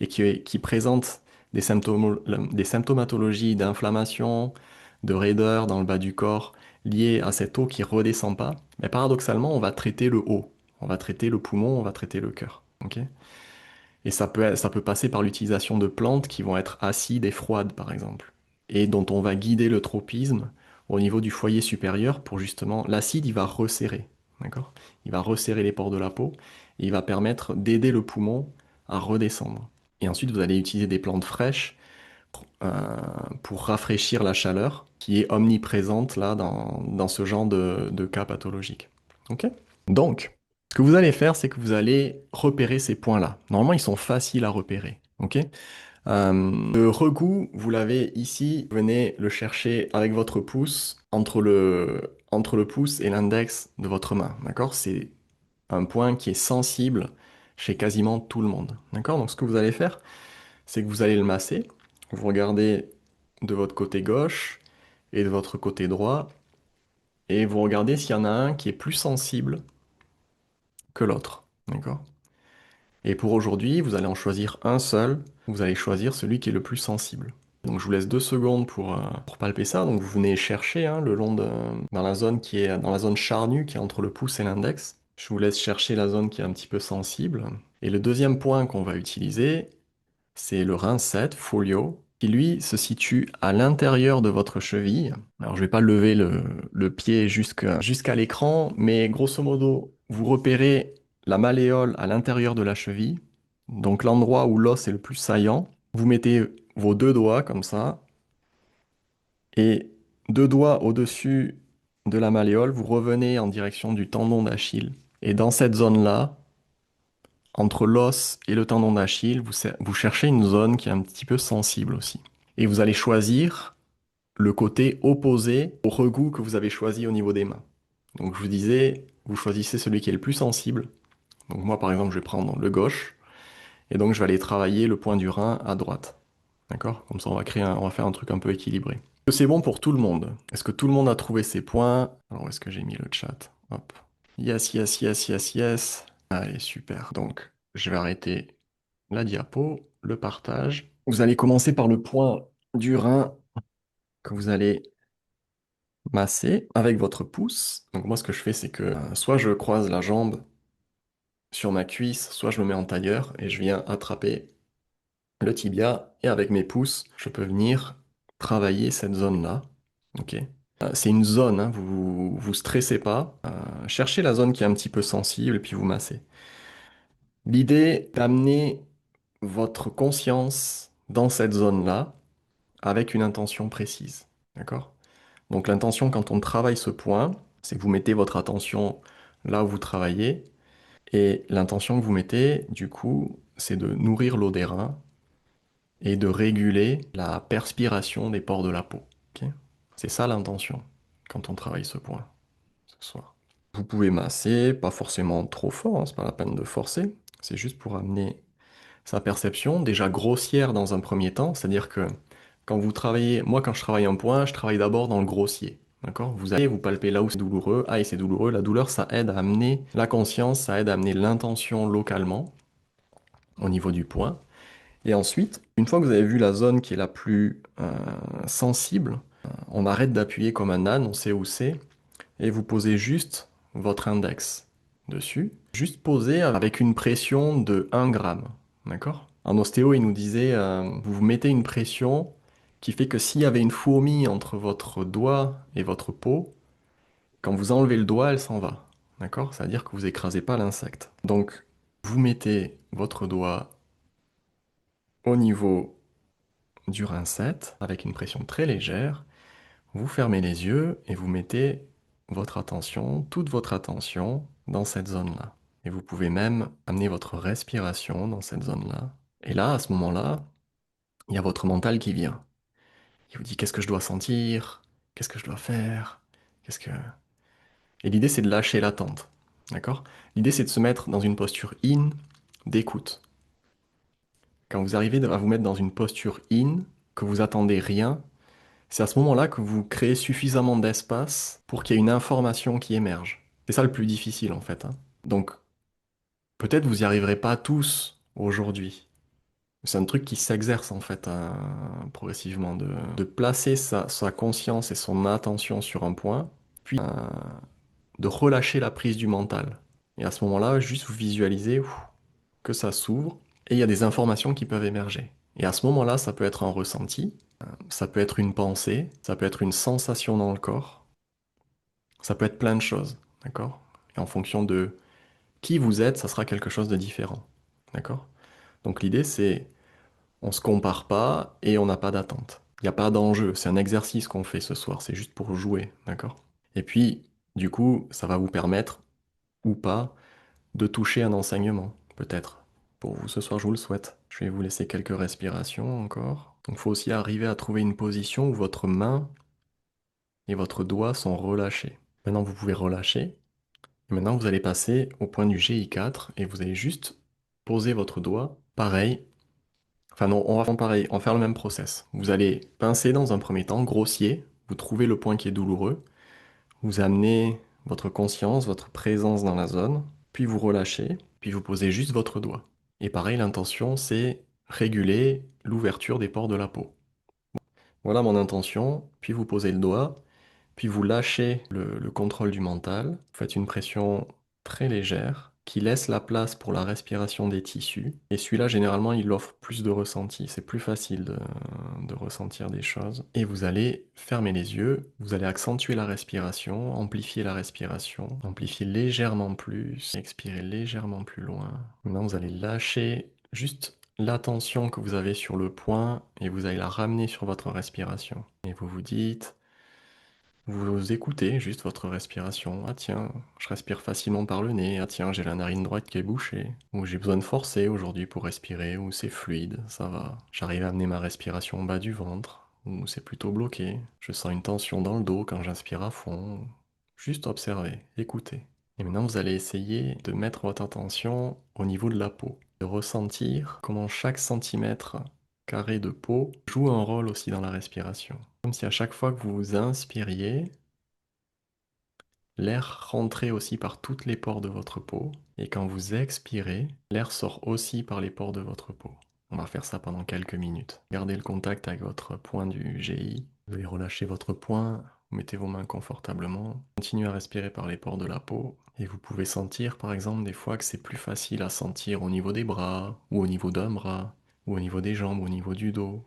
et qui présente des symptomatologies d'inflammation, de raideur dans le bas du corps liées à cette eau qui redescend pas, mais paradoxalement, on va traiter le haut, on va traiter le poumon, on va traiter le cœur. Ok? Et ça peut passer par l'utilisation de plantes qui vont être acides et froides, par exemple, et dont on va guider le tropisme au niveau du foyer supérieur pour justement, l'acide, il va resserrer, d'accord? Il va resserrer les pores de la peau et il va permettre d'aider le poumon à redescendre. Et ensuite, vous allez utiliser des plantes fraîches euh, pour rafraîchir la chaleur qui est omniprésente là dans ce genre de cas pathologiques. Ok? Donc, ce que vous allez faire, c'est que vous allez repérer ces points-là. Normalement, ils sont faciles à repérer. Ok? Le regout, vous l'avez ici. Vous venez le chercher avec votre pouce entre le pouce et l'index de votre main. D'accord? C'est un point qui est sensible chez quasiment tout le monde. D'accord? Donc, ce que vous allez faire, c'est que vous allez le masser. Vous regardez de votre côté gauche et de votre côté droit et vous regardez s'il y en a un qui est plus sensible que l'autre. D'accord? Et pour aujourd'hui, vous allez en choisir un seul. Vous allez choisir celui qui est le plus sensible. Donc je vous laisse 2 secondes pour palper ça. Donc vous venez chercher hein, dans la zone qui est dans la zone charnue qui est entre le pouce et l'index. Je vous laisse chercher la zone qui est un petit peu sensible. Et le deuxième point qu'on va utiliser, c'est le rince 7, Folio. qui lui se situe à l'intérieur de votre cheville. Alors je vais pas lever le pied jusqu'à l'écran, mais grosso modo, vous repérez la malléole à l'intérieur de la cheville, donc l'endroit où l'os est le plus saillant. Vous mettez vos deux doigts comme ça, et deux doigts au-dessus de la malléole, vous revenez en direction du tendon d'Achille. Et dans cette zone-là, entre l'os et le tendon d'Achille, vous cherchez une zone qui est un petit peu sensible aussi. Et vous allez choisir le côté opposé au regout que vous avez choisi au niveau des mains. Donc je vous disais, vous choisissez celui qui est le plus sensible. Donc moi par exemple, je vais prendre le gauche et donc je vais aller travailler le point du rein à droite. D'accord? Comme ça on va faire un truc un peu équilibré. Est-ce que c'est bon pour tout le monde? Est-ce que tout le monde a trouvé ses points? Alors où est-ce que j'ai mis le chat? Hop. Yes, yes, yes, yes, yes. Allez, super. Donc je vais arrêter la diapo, le partage. Vous allez commencer par le point du rein que vous allez masser avec votre pouce. Donc moi, ce que je fais, c'est que soit je croise la jambe sur ma cuisse, soit je me mets en tailleur et je viens attraper le tibia et avec mes pouces, je peux venir travailler cette zone-là. Ok. C'est une zone, hein, vous stressez pas. Cherchez la zone qui est un petit peu sensible et puis vous massez. L'idée d'amener votre conscience dans cette zone-là avec une intention précise. D'accord? Donc l'intention quand on travaille ce point, c'est que vous mettez votre attention là où vous travaillez et l'intention que vous mettez, du coup, c'est de nourrir l'eau des reins et de réguler la perspiration des pores de la peau. Ok. C'est ça l'intention quand on travaille ce point ce soir. Vous pouvez masser, pas forcément trop fort, hein, c'est pas la peine de forcer, c'est juste pour amener sa perception, déjà grossière dans un premier temps, c'est-à-dire que quand vous travaillez, moi quand je travaille un point, je travaille d'abord dans le grossier. D'accord? Vous allez vous palpez là où c'est douloureux. Ah, et c'est douloureux. La douleur, ça aide à amener la conscience, ça aide à amener l'intention localement au niveau du point. Et ensuite, une fois que vous avez vu la zone qui est la plus sensible, on arrête d'appuyer comme un âne, on sait où c'est, et vous posez juste votre index dessus. Juste poser avec une pression de 1 gramme. D'accord? En ostéo, il nous disait, vous vous mettez une pression qui fait que s'il y avait une fourmi entre votre doigt et votre peau, quand vous enlevez le doigt, elle s'en va. D'accord? C'est-à-dire que vous écrasez pas l'insecte. Donc, vous mettez votre doigt au niveau du rincette avec une pression très légère. Vous fermez les yeux et vous mettez votre attention, toute votre attention, dans cette zone-là. Et vous pouvez même amener votre respiration dans cette zone-là. Et là, à ce moment-là, il y a votre mental qui vient. Il vous dit qu'est-ce que je dois sentir? Qu'est-ce que je dois faire? Qu'est-ce que... Et l'idée, c'est de lâcher l'attente. D'accord? L'idée, c'est de se mettre dans une posture in d'écoute. Quand vous arrivez à vous mettre dans une posture in, que vous attendez rien, c'est à ce moment-là que vous créez suffisamment d'espace pour qu'il y ait une information qui émerge. C'est ça le plus difficile en fait, hein. Donc peut-être vous n'y arriverez pas tous aujourd'hui. C'est un truc qui s'exerce en fait progressivement, de placer sa conscience et son attention sur un point, puis de relâcher la prise du mental. Et à ce moment-là, juste vous visualisez que ça s'ouvre et il y a des informations qui peuvent émerger. Et à ce moment-là, ça peut être un ressenti, ça peut être une pensée, ça peut être une sensation dans le corps, ça peut être plein de choses, d'accord? Et en fonction de qui vous êtes, ça sera quelque chose de différent, d'accord? Donc l'idée, c'est on se compare pas et on n'a pas d'attente. Il n'y a pas d'enjeu, c'est un exercice qu'on fait ce soir, c'est juste pour jouer, d'accord? Et puis, du coup, ça va vous permettre, ou pas, de toucher un enseignement, peut-être. Pour vous, ce soir, je vous le souhaite. Je vais vous laisser quelques respirations encore. Donc, il faut aussi arriver à trouver une position où votre main et votre doigt sont relâchés. Maintenant, vous pouvez relâcher. Et maintenant, vous allez passer au point du GI4 et vous allez juste poser votre doigt. Pareil. Enfin non, on va faire pareil, on va faire le même process. Vous allez pincer dans un premier temps, grossier. Vous trouvez le point qui est douloureux. Vous amenez votre conscience, votre présence dans la zone. Puis vous relâchez. Puis vous posez juste votre doigt. Et pareil, l'intention, c'est réguler l'ouverture des pores de la peau. Voilà mon intention. Puis vous posez le doigt. Puis vous lâchez le contrôle du mental, vous faites une pression très légère qui laisse la place pour la respiration des tissus. Et celui-là, généralement, il offre plus de ressenti. C'est plus facile de ressentir des choses. Et vous allez fermer les yeux, vous allez accentuer la respiration, amplifier légèrement plus, expirer légèrement plus loin. Maintenant, vous allez lâcher juste la tension que vous avez sur le poing et vous allez la ramener sur votre respiration. Et vous vous dites... Vous écoutez juste votre respiration. Ah tiens, je respire facilement par le nez. Ah tiens, j'ai la narine droite qui est bouchée. Ou j'ai besoin de forcer aujourd'hui pour respirer. Ou c'est fluide, ça va. J'arrive à amener ma respiration au bas du ventre. Ou c'est plutôt bloqué. Je sens une tension dans le dos quand j'inspire à fond. Juste observer, écouter. Et maintenant, vous allez essayer de mettre votre attention au niveau de la peau. De ressentir comment chaque centimètre carré de peau joue un rôle aussi dans la respiration. Comme si à chaque fois que vous inspiriez, l'air rentrait aussi par toutes les pores de votre peau. Et quand vous expirez, l'air sort aussi par les pores de votre peau. On va faire ça pendant quelques minutes. Gardez le contact avec votre poing du GI. Vous allez relâcher votre poing, vous mettez vos mains confortablement. Continuez à respirer par les pores de la peau. Et vous pouvez sentir par exemple des fois que c'est plus facile à sentir au niveau des bras, ou au niveau d'un bras, ou au niveau des jambes, au niveau du dos.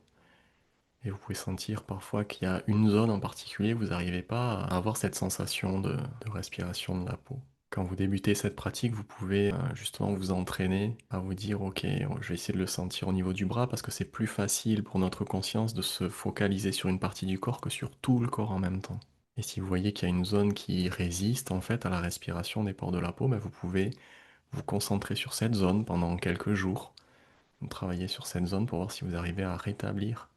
Et vous pouvez sentir parfois qu'il y a une zone en particulier, vous n'arrivez pas à avoir cette sensation de respiration de la peau. Quand vous débutez cette pratique, vous pouvez justement vous entraîner à vous dire, ok, je vais essayer de le sentir au niveau du bras parce que c'est plus facile pour notre conscience de se focaliser sur une partie du corps que sur tout le corps en même temps. Et si vous voyez qu'il y a une zone qui résiste en fait à la respiration des pores de la peau, ben vous pouvez vous concentrer sur cette zone pendant quelques jours. Travailler sur cette zone pour voir si vous arrivez à rétablir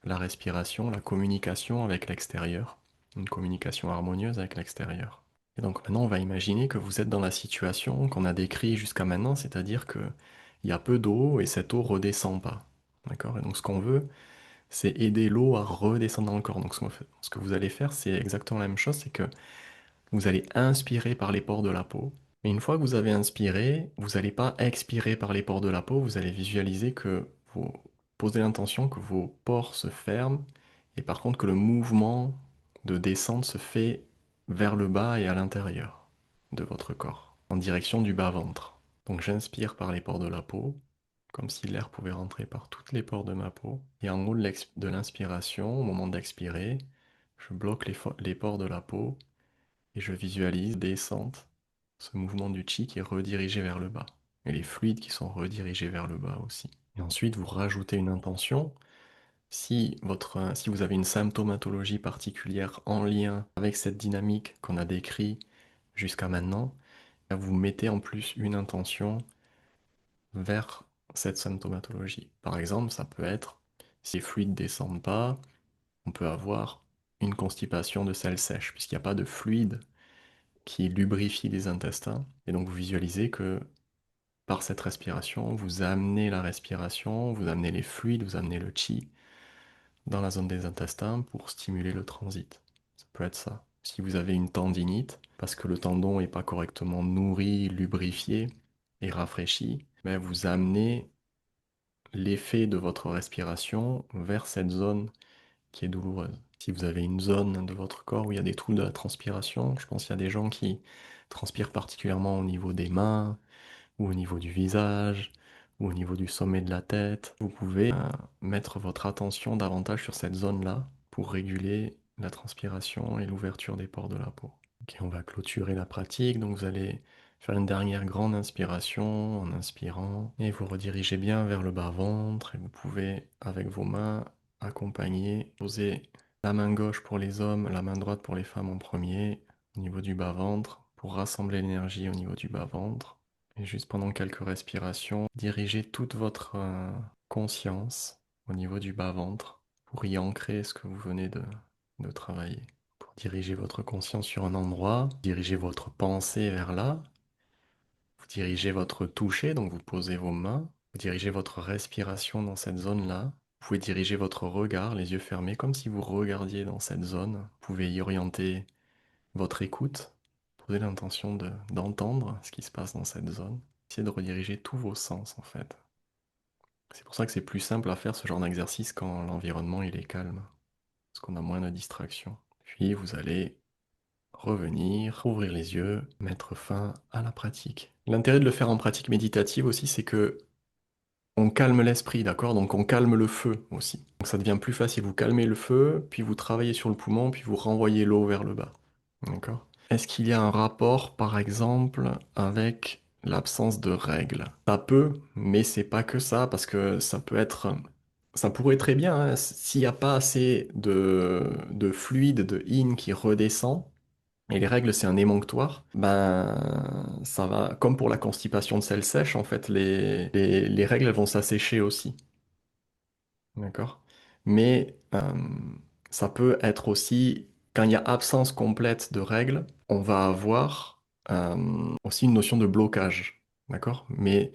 la respiration, la communication avec l'extérieur, une communication harmonieuse avec l'extérieur. Et donc maintenant, on va imaginer que vous êtes dans la situation qu'on a décrite jusqu'à maintenant, c'est-à-dire que il y a peu d'eau et cette eau redescend pas. D'accord? Et donc ce qu'on veut, c'est aider l'eau à redescendre dans le corps. Donc ce que vous allez faire, c'est exactement la même chose, c'est que vous allez inspirer par les pores de la peau. Et une fois que vous avez inspiré, vous n'allez pas expirer par les pores de la peau, vous allez visualiser que vous posez l'intention que vos pores se ferment et par contre que le mouvement de descente se fait vers le bas et à l'intérieur de votre corps, en direction du bas-ventre. Donc j'inspire par les pores de la peau, comme si l'air pouvait rentrer par toutes les pores de ma peau. Et en haut de l'inspiration, au moment d'expirer, je bloque les pores de la peau et je visualise descente, ce mouvement du chi qui est redirigé vers le bas, et les fluides qui sont redirigés vers le bas aussi. Et ensuite, vous rajoutez une intention. Si vous avez une symptomatologie particulière en lien avec cette dynamique qu'on a décrite jusqu'à maintenant, vous mettez en plus une intention vers cette symptomatologie. Par exemple, ça peut être, si les fluides ne descendent pas, on peut avoir une constipation de selles sèches, puisqu'il n'y a pas de fluide qui lubrifie les intestins. Et donc vous visualisez que par cette respiration, vous amenez la respiration, vous amenez les fluides, vous amenez le chi dans la zone des intestins pour stimuler le transit. Ça peut être ça. Si vous avez une tendinite, parce que le tendon n'est pas correctement nourri, lubrifié et rafraîchi, ben vous amenez l'effet de votre respiration vers cette zone qui est douloureuse. Si vous avez une zone de votre corps où il y a des troubles de la transpiration, je pense qu'il y a des gens qui transpirent particulièrement au niveau des mains, ou au niveau du visage, ou au niveau du sommet de la tête. Vous pouvez mettre votre attention davantage sur cette zone-là pour réguler la transpiration et l'ouverture des pores de la peau. Ok, on va clôturer la pratique, donc vous allez faire une dernière grande inspiration en inspirant et vous redirigez bien vers le bas-ventre et vous pouvez avec vos mains accompagner, poser la main gauche pour les hommes, la main droite pour les femmes en premier, au niveau du bas-ventre, pour rassembler l'énergie au niveau du bas-ventre. Et juste pendant quelques respirations, dirigez toute votre conscience au niveau du bas-ventre pour y ancrer ce que vous venez de travailler. Pour diriger votre conscience sur un endroit, dirigez votre pensée vers là, vous dirigez votre toucher, donc vous posez vos mains, vous dirigez votre respiration dans cette zone-là, vous pouvez diriger votre regard, les yeux fermés, comme si vous regardiez dans cette zone, vous pouvez y orienter votre écoute, posez l'intention d'entendre ce qui se passe dans cette zone, essayez de rediriger tous vos sens en fait. C'est pour ça que c'est plus simple à faire ce genre d'exercice quand l'environnement il est calme, parce qu'on a moins de distractions. Puis vous allez revenir, ouvrir les yeux, mettre fin à la pratique. L'intérêt de le faire en pratique méditative aussi, c'est que on calme l'esprit, d'accord? Donc on calme le feu aussi. Donc ça devient plus facile. Vous calmez le feu, puis vous travaillez sur le poumon, puis vous renvoyez l'eau vers le bas. D'accord? Est-ce qu'il y a un rapport, par exemple, avec l'absence de règles? Ça peut, mais c'est pas que ça, parce que ça peut être, ça pourrait très bien, hein, s'il n'y a pas assez de fluide, de yin qui redescend, et les règles, c'est un émonctoire, ben, ça va, comme pour la constipation de sel sèche, en fait, les règles, elles vont s'assécher aussi. D'accord? Mais ça peut être aussi, quand il y a absence complète de règles, on va avoir aussi une notion de blocage. D'accord? Mais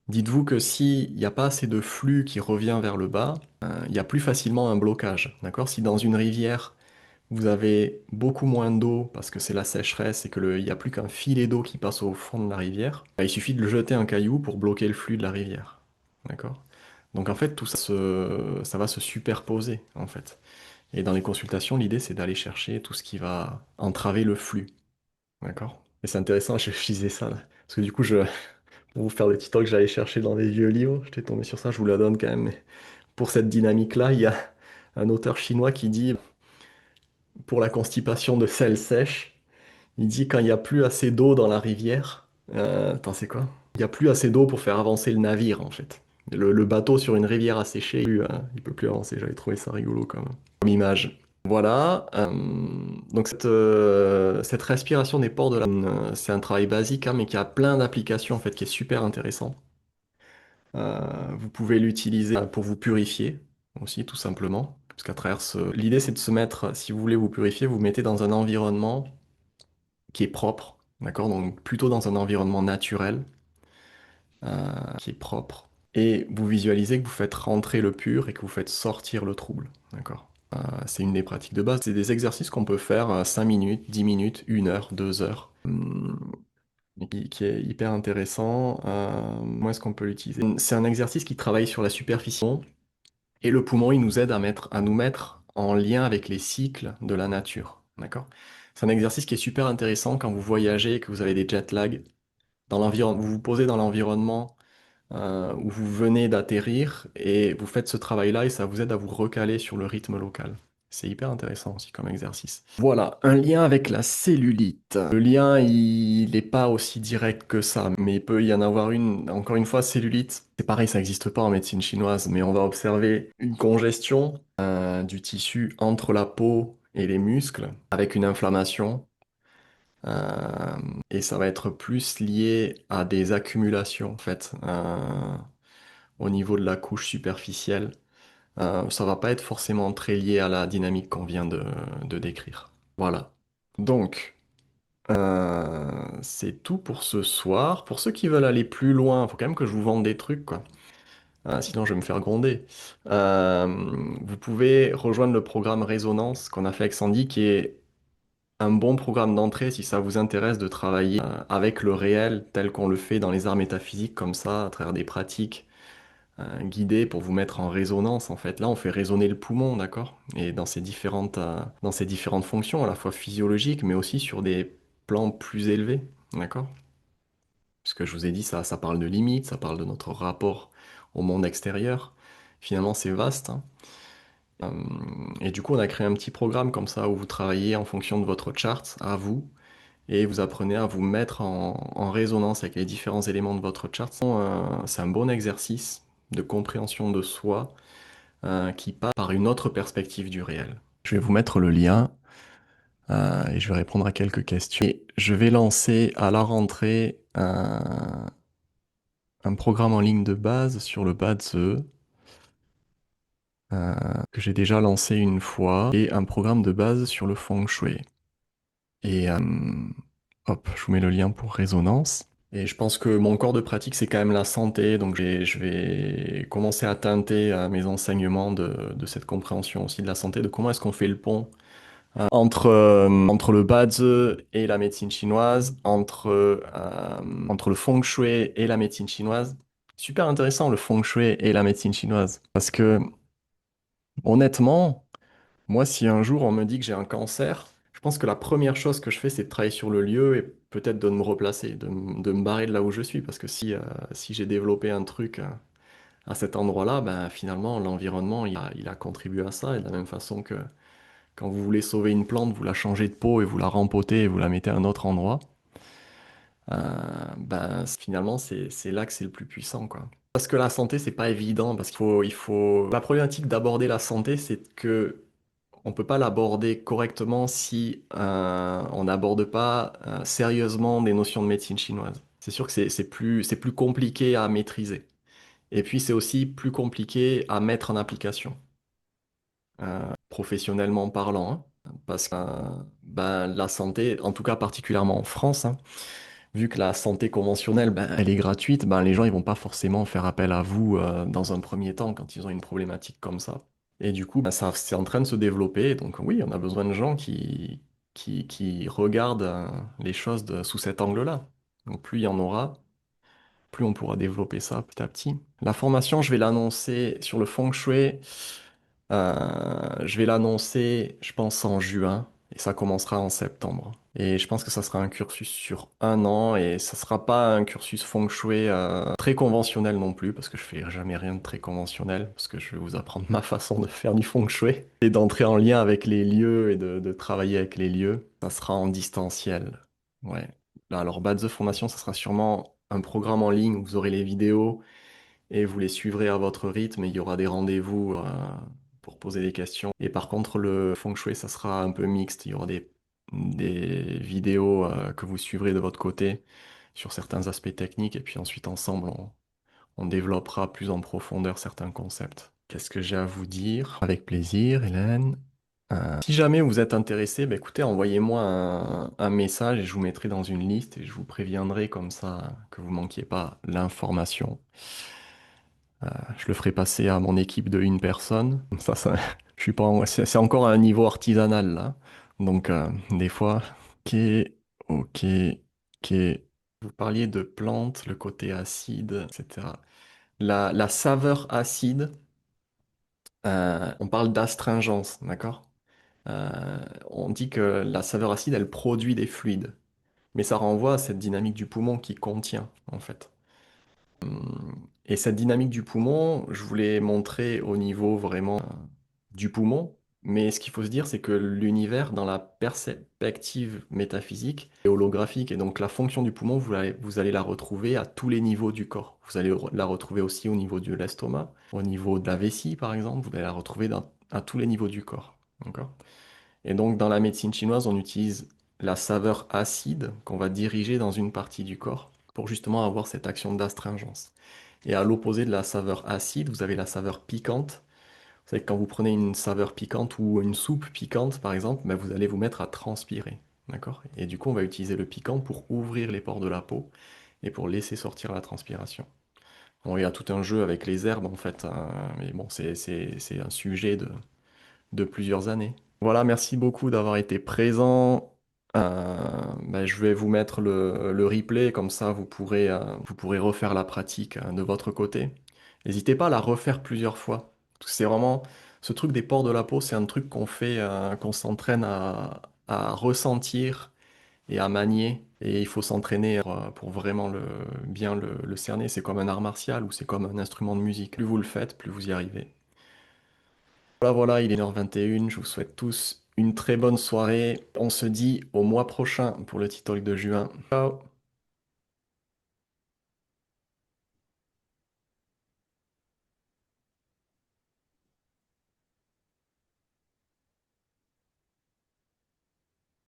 dites-vous que s'il n'y a pas assez de flux qui revient vers le bas, il y a plus facilement un blocage. D'accord? Si dans une rivière, vous avez beaucoup moins d'eau parce que c'est la sécheresse et il n'y a plus qu'un filet d'eau qui passe au fond de la rivière, bah, il suffit de le jeter un caillou pour bloquer le flux de la rivière. D'accord? Donc en fait, tout ça, ça va se superposer en fait. Et dans les consultations, l'idée c'est d'aller chercher tout ce qui va entraver le flux. D'accord? Et c'est intéressant, je disais ça là. Parce que du coup, pour vous faire des petits talks que j'allais chercher dans des vieux livres, j'étais tombé sur ça, je vous la donne quand même. Mais pour cette dynamique-là, il y a un auteur chinois qui dit, pour la constipation de sel sèche, il dit quand il n'y a plus assez d'eau dans la rivière, attends, c'est quoi? Il n'y a plus assez d'eau pour faire avancer le navire, en fait. Le bateau sur une rivière asséchée, il peut plus avancer. J'avais trouvé ça rigolo quand même. Comme image. Voilà. Donc cette respiration des pores de la... c'est un travail basique, hein, mais qui a plein d'applications, en fait, qui est super intéressant. Vous pouvez l'utiliser pour vous purifier aussi, tout simplement. Parce qu'à travers l'idée, c'est de se mettre, si vous voulez vous purifier, vous vous mettez dans un environnement qui est propre, d'accord? Donc plutôt dans un environnement naturel, qui est propre. Et vous visualisez que vous faites rentrer le pur et que vous faites sortir le trouble, d'accord? C'est une des pratiques de base. C'est des exercices qu'on peut faire 5 minutes, 10 minutes, 1 heure, 2 heures, qui est hyper intéressant. Comment est-ce qu'on peut l'utiliser? C'est un exercice qui travaille sur la superficie et le poumon, il nous aide à nous mettre en lien avec les cycles de la nature, d'accord? C'est un exercice qui est super intéressant quand vous voyagez et que vous avez des jet lag. Vous vous posez dans l'environnement où vous venez d'atterrir et vous faites ce travail-là et ça vous aide à vous recaler sur le rythme local. C'est hyper intéressant aussi comme exercice. Voilà, un lien avec la cellulite. Le lien, il n'est pas aussi direct que ça, mais il peut y en avoir une. Encore une fois, cellulite, c'est pareil, ça n'existe pas en médecine chinoise, mais on va observer une congestion du tissu entre la peau et les muscles avec une inflammation. Euh, et ça va être plus lié à des accumulations, en fait, au niveau de la couche superficielle. Ça va pas être forcément très lié à la dynamique qu'on vient de décrire. Voilà. Donc, c'est tout pour ce soir. Pour ceux qui veulent aller plus loin, faut quand même que je vous vende des trucs, quoi. Sinon, je vais me faire gronder. Euh, Vous pouvez rejoindre le programme Résonance qu'on a fait avec Sandy, qui est un bon programme d'entrée si ça vous intéresse de travailler avec le réel tel qu'on le fait dans les arts métaphysiques comme ça, à travers des pratiques guidées pour vous mettre en résonance en fait. Là, on fait résonner le poumon, d'accord? Et dans ces différentes fonctions, à la fois physiologiques, mais aussi sur des plans plus élevés, d'accord? Puisque je vous ai dit, ça parle de limites, ça parle de notre rapport au monde extérieur. Finalement, c'est vaste, hein. Euh, et du coup, on a créé un petit programme comme ça où vous travaillez en fonction de votre chart à vous et vous apprenez à vous mettre en résonance avec les différents éléments de votre chart. C'est un bon exercice de compréhension de soi qui passe par une autre perspective du réel. Je vais vous mettre le lien et je vais répondre à quelques questions. Et je vais lancer à la rentrée un programme en ligne de base sur le Badze que j'ai déjà lancé une fois et un programme de base sur le Feng Shui. Et hop, je vous mets le lien pour résonance. Et je pense que mon corps de pratique, c'est quand même la santé. Donc je vais commencer à teinter à mes enseignements de cette compréhension aussi de la santé, de comment est-ce qu'on fait le pont entre le Bazi et la médecine chinoise, entre le Feng Shui et la médecine chinoise. Super intéressant le Feng Shui et la médecine chinoise. Parce que honnêtement, moi, si un jour on me dit que j'ai un cancer, pense que la première chose que je fais, c'est de travailler sur le lieu et peut-être de me replacer, de me barrer de là où je suis. Parce que si j'ai développé un truc à cet endroit-là, ben, finalement, l'environnement, il a contribué à ça. Et de la même façon que quand vous voulez sauver une plante, vous la changez de pot et vous la rempotez et vous la mettez à un autre endroit, ben, finalement, c'est là que c'est le plus puissant, quoi. Parce que la santé, c'est pas évident, parce qu'il faut... La problématique d'aborder la santé, c'est que on peut pas l'aborder correctement si on n'aborde pas sérieusement des notions de médecine chinoise. C'est sûr que c'est plus compliqué à maîtriser. Et puis c'est aussi plus compliqué à mettre en application, professionnellement parlant, hein. Parce que ben, la santé, en tout cas particulièrement en France, hein, vu que la santé conventionnelle, ben, elle est gratuite, ben, les gens ils vont pas forcément faire appel à vous dans un premier temps quand ils ont une problématique comme ça. Et du coup, ben, ça, c'est en train de se développer. Donc oui, on a besoin de gens qui regardent les choses sous cet angle-là. Donc plus il y en aura, plus on pourra développer ça petit à petit. La formation, je vais l'annoncer sur le feng shui. Je vais l'annoncer, je pense, en juin et ça commencera en septembre. Et je pense que ça sera un cursus sur un an et ça sera pas un cursus feng shui très conventionnel non plus parce que je fais jamais rien de très conventionnel parce que je vais vous apprendre ma façon de faire du feng shui et d'entrer en lien avec les lieux et de travailler avec les lieux. Ça sera en distanciel. Ouais. Là, alors, base de formation, ça sera sûrement un programme en ligne où vous aurez les vidéos et vous les suivrez à votre rythme et il y aura des rendez-vous pour poser des questions. Et par contre, le feng shui, ça sera un peu mixte. Il y aura des vidéos que vous suivrez de votre côté sur certains aspects techniques et puis ensuite ensemble, on développera plus en profondeur certains concepts. Qu'est-ce que j'ai à vous dire? Avec plaisir, Hélène. Si jamais vous êtes intéressé, bah écoutez, envoyez-moi un message et je vous mettrai dans une liste et je vous préviendrai comme ça que vous manquiez pas l'information. Je le ferai passer à mon équipe de une personne. Je suis pas, c'est encore à un niveau artisanal là. Donc des fois, ok, ok, ok. Vous parliez de plantes, le côté acide, etc. La saveur acide, on parle d'astringence, d'accord? On dit que la saveur acide, elle produit des fluides, mais ça renvoie à cette dynamique du poumon qui contient, en fait. Et cette dynamique du poumon, je voulais montrer au niveau vraiment du poumon, mais ce qu'il faut se dire, c'est que l'univers, dans la perspective métaphysique et holographique, et donc la fonction du poumon, vous allez la retrouver à tous les niveaux du corps. Vous allez la retrouver aussi au niveau de l'estomac, au niveau de la vessie, par exemple, vous allez la retrouver à tous les niveaux du corps. D'accord? Et donc, dans la médecine chinoise, on utilise la saveur acide qu'on va diriger dans une partie du corps pour justement avoir cette action d'astringence. Et à l'opposé de la saveur acide, vous avez la saveur piquante. Vous savez que quand vous prenez une saveur piquante ou une soupe piquante, par exemple, ben, vous allez vous mettre à transpirer. D'accord? Et du coup, on va utiliser le piquant pour ouvrir les pores de la peau et pour laisser sortir la transpiration. Bon, il y a tout un jeu avec les herbes, en fait, hein, mais bon, c'est un sujet de plusieurs années. Voilà, merci beaucoup d'avoir été présent. Ben, je vais vous mettre le replay, comme ça vous pourrez refaire la pratique de votre côté. N'hésitez pas à la refaire plusieurs fois. C'est vraiment ce truc des pores de la peau, c'est un truc qu'on fait, qu'on s'entraîne à ressentir et à manier. Et il faut s'entraîner pour vraiment bien le cerner. C'est comme un art martial ou c'est comme un instrument de musique. Plus vous le faites, plus vous y arrivez. Voilà, voilà, il est 1h21. Je vous souhaite tous une très bonne soirée. On se dit au mois prochain pour le TikTok de juin. Ciao!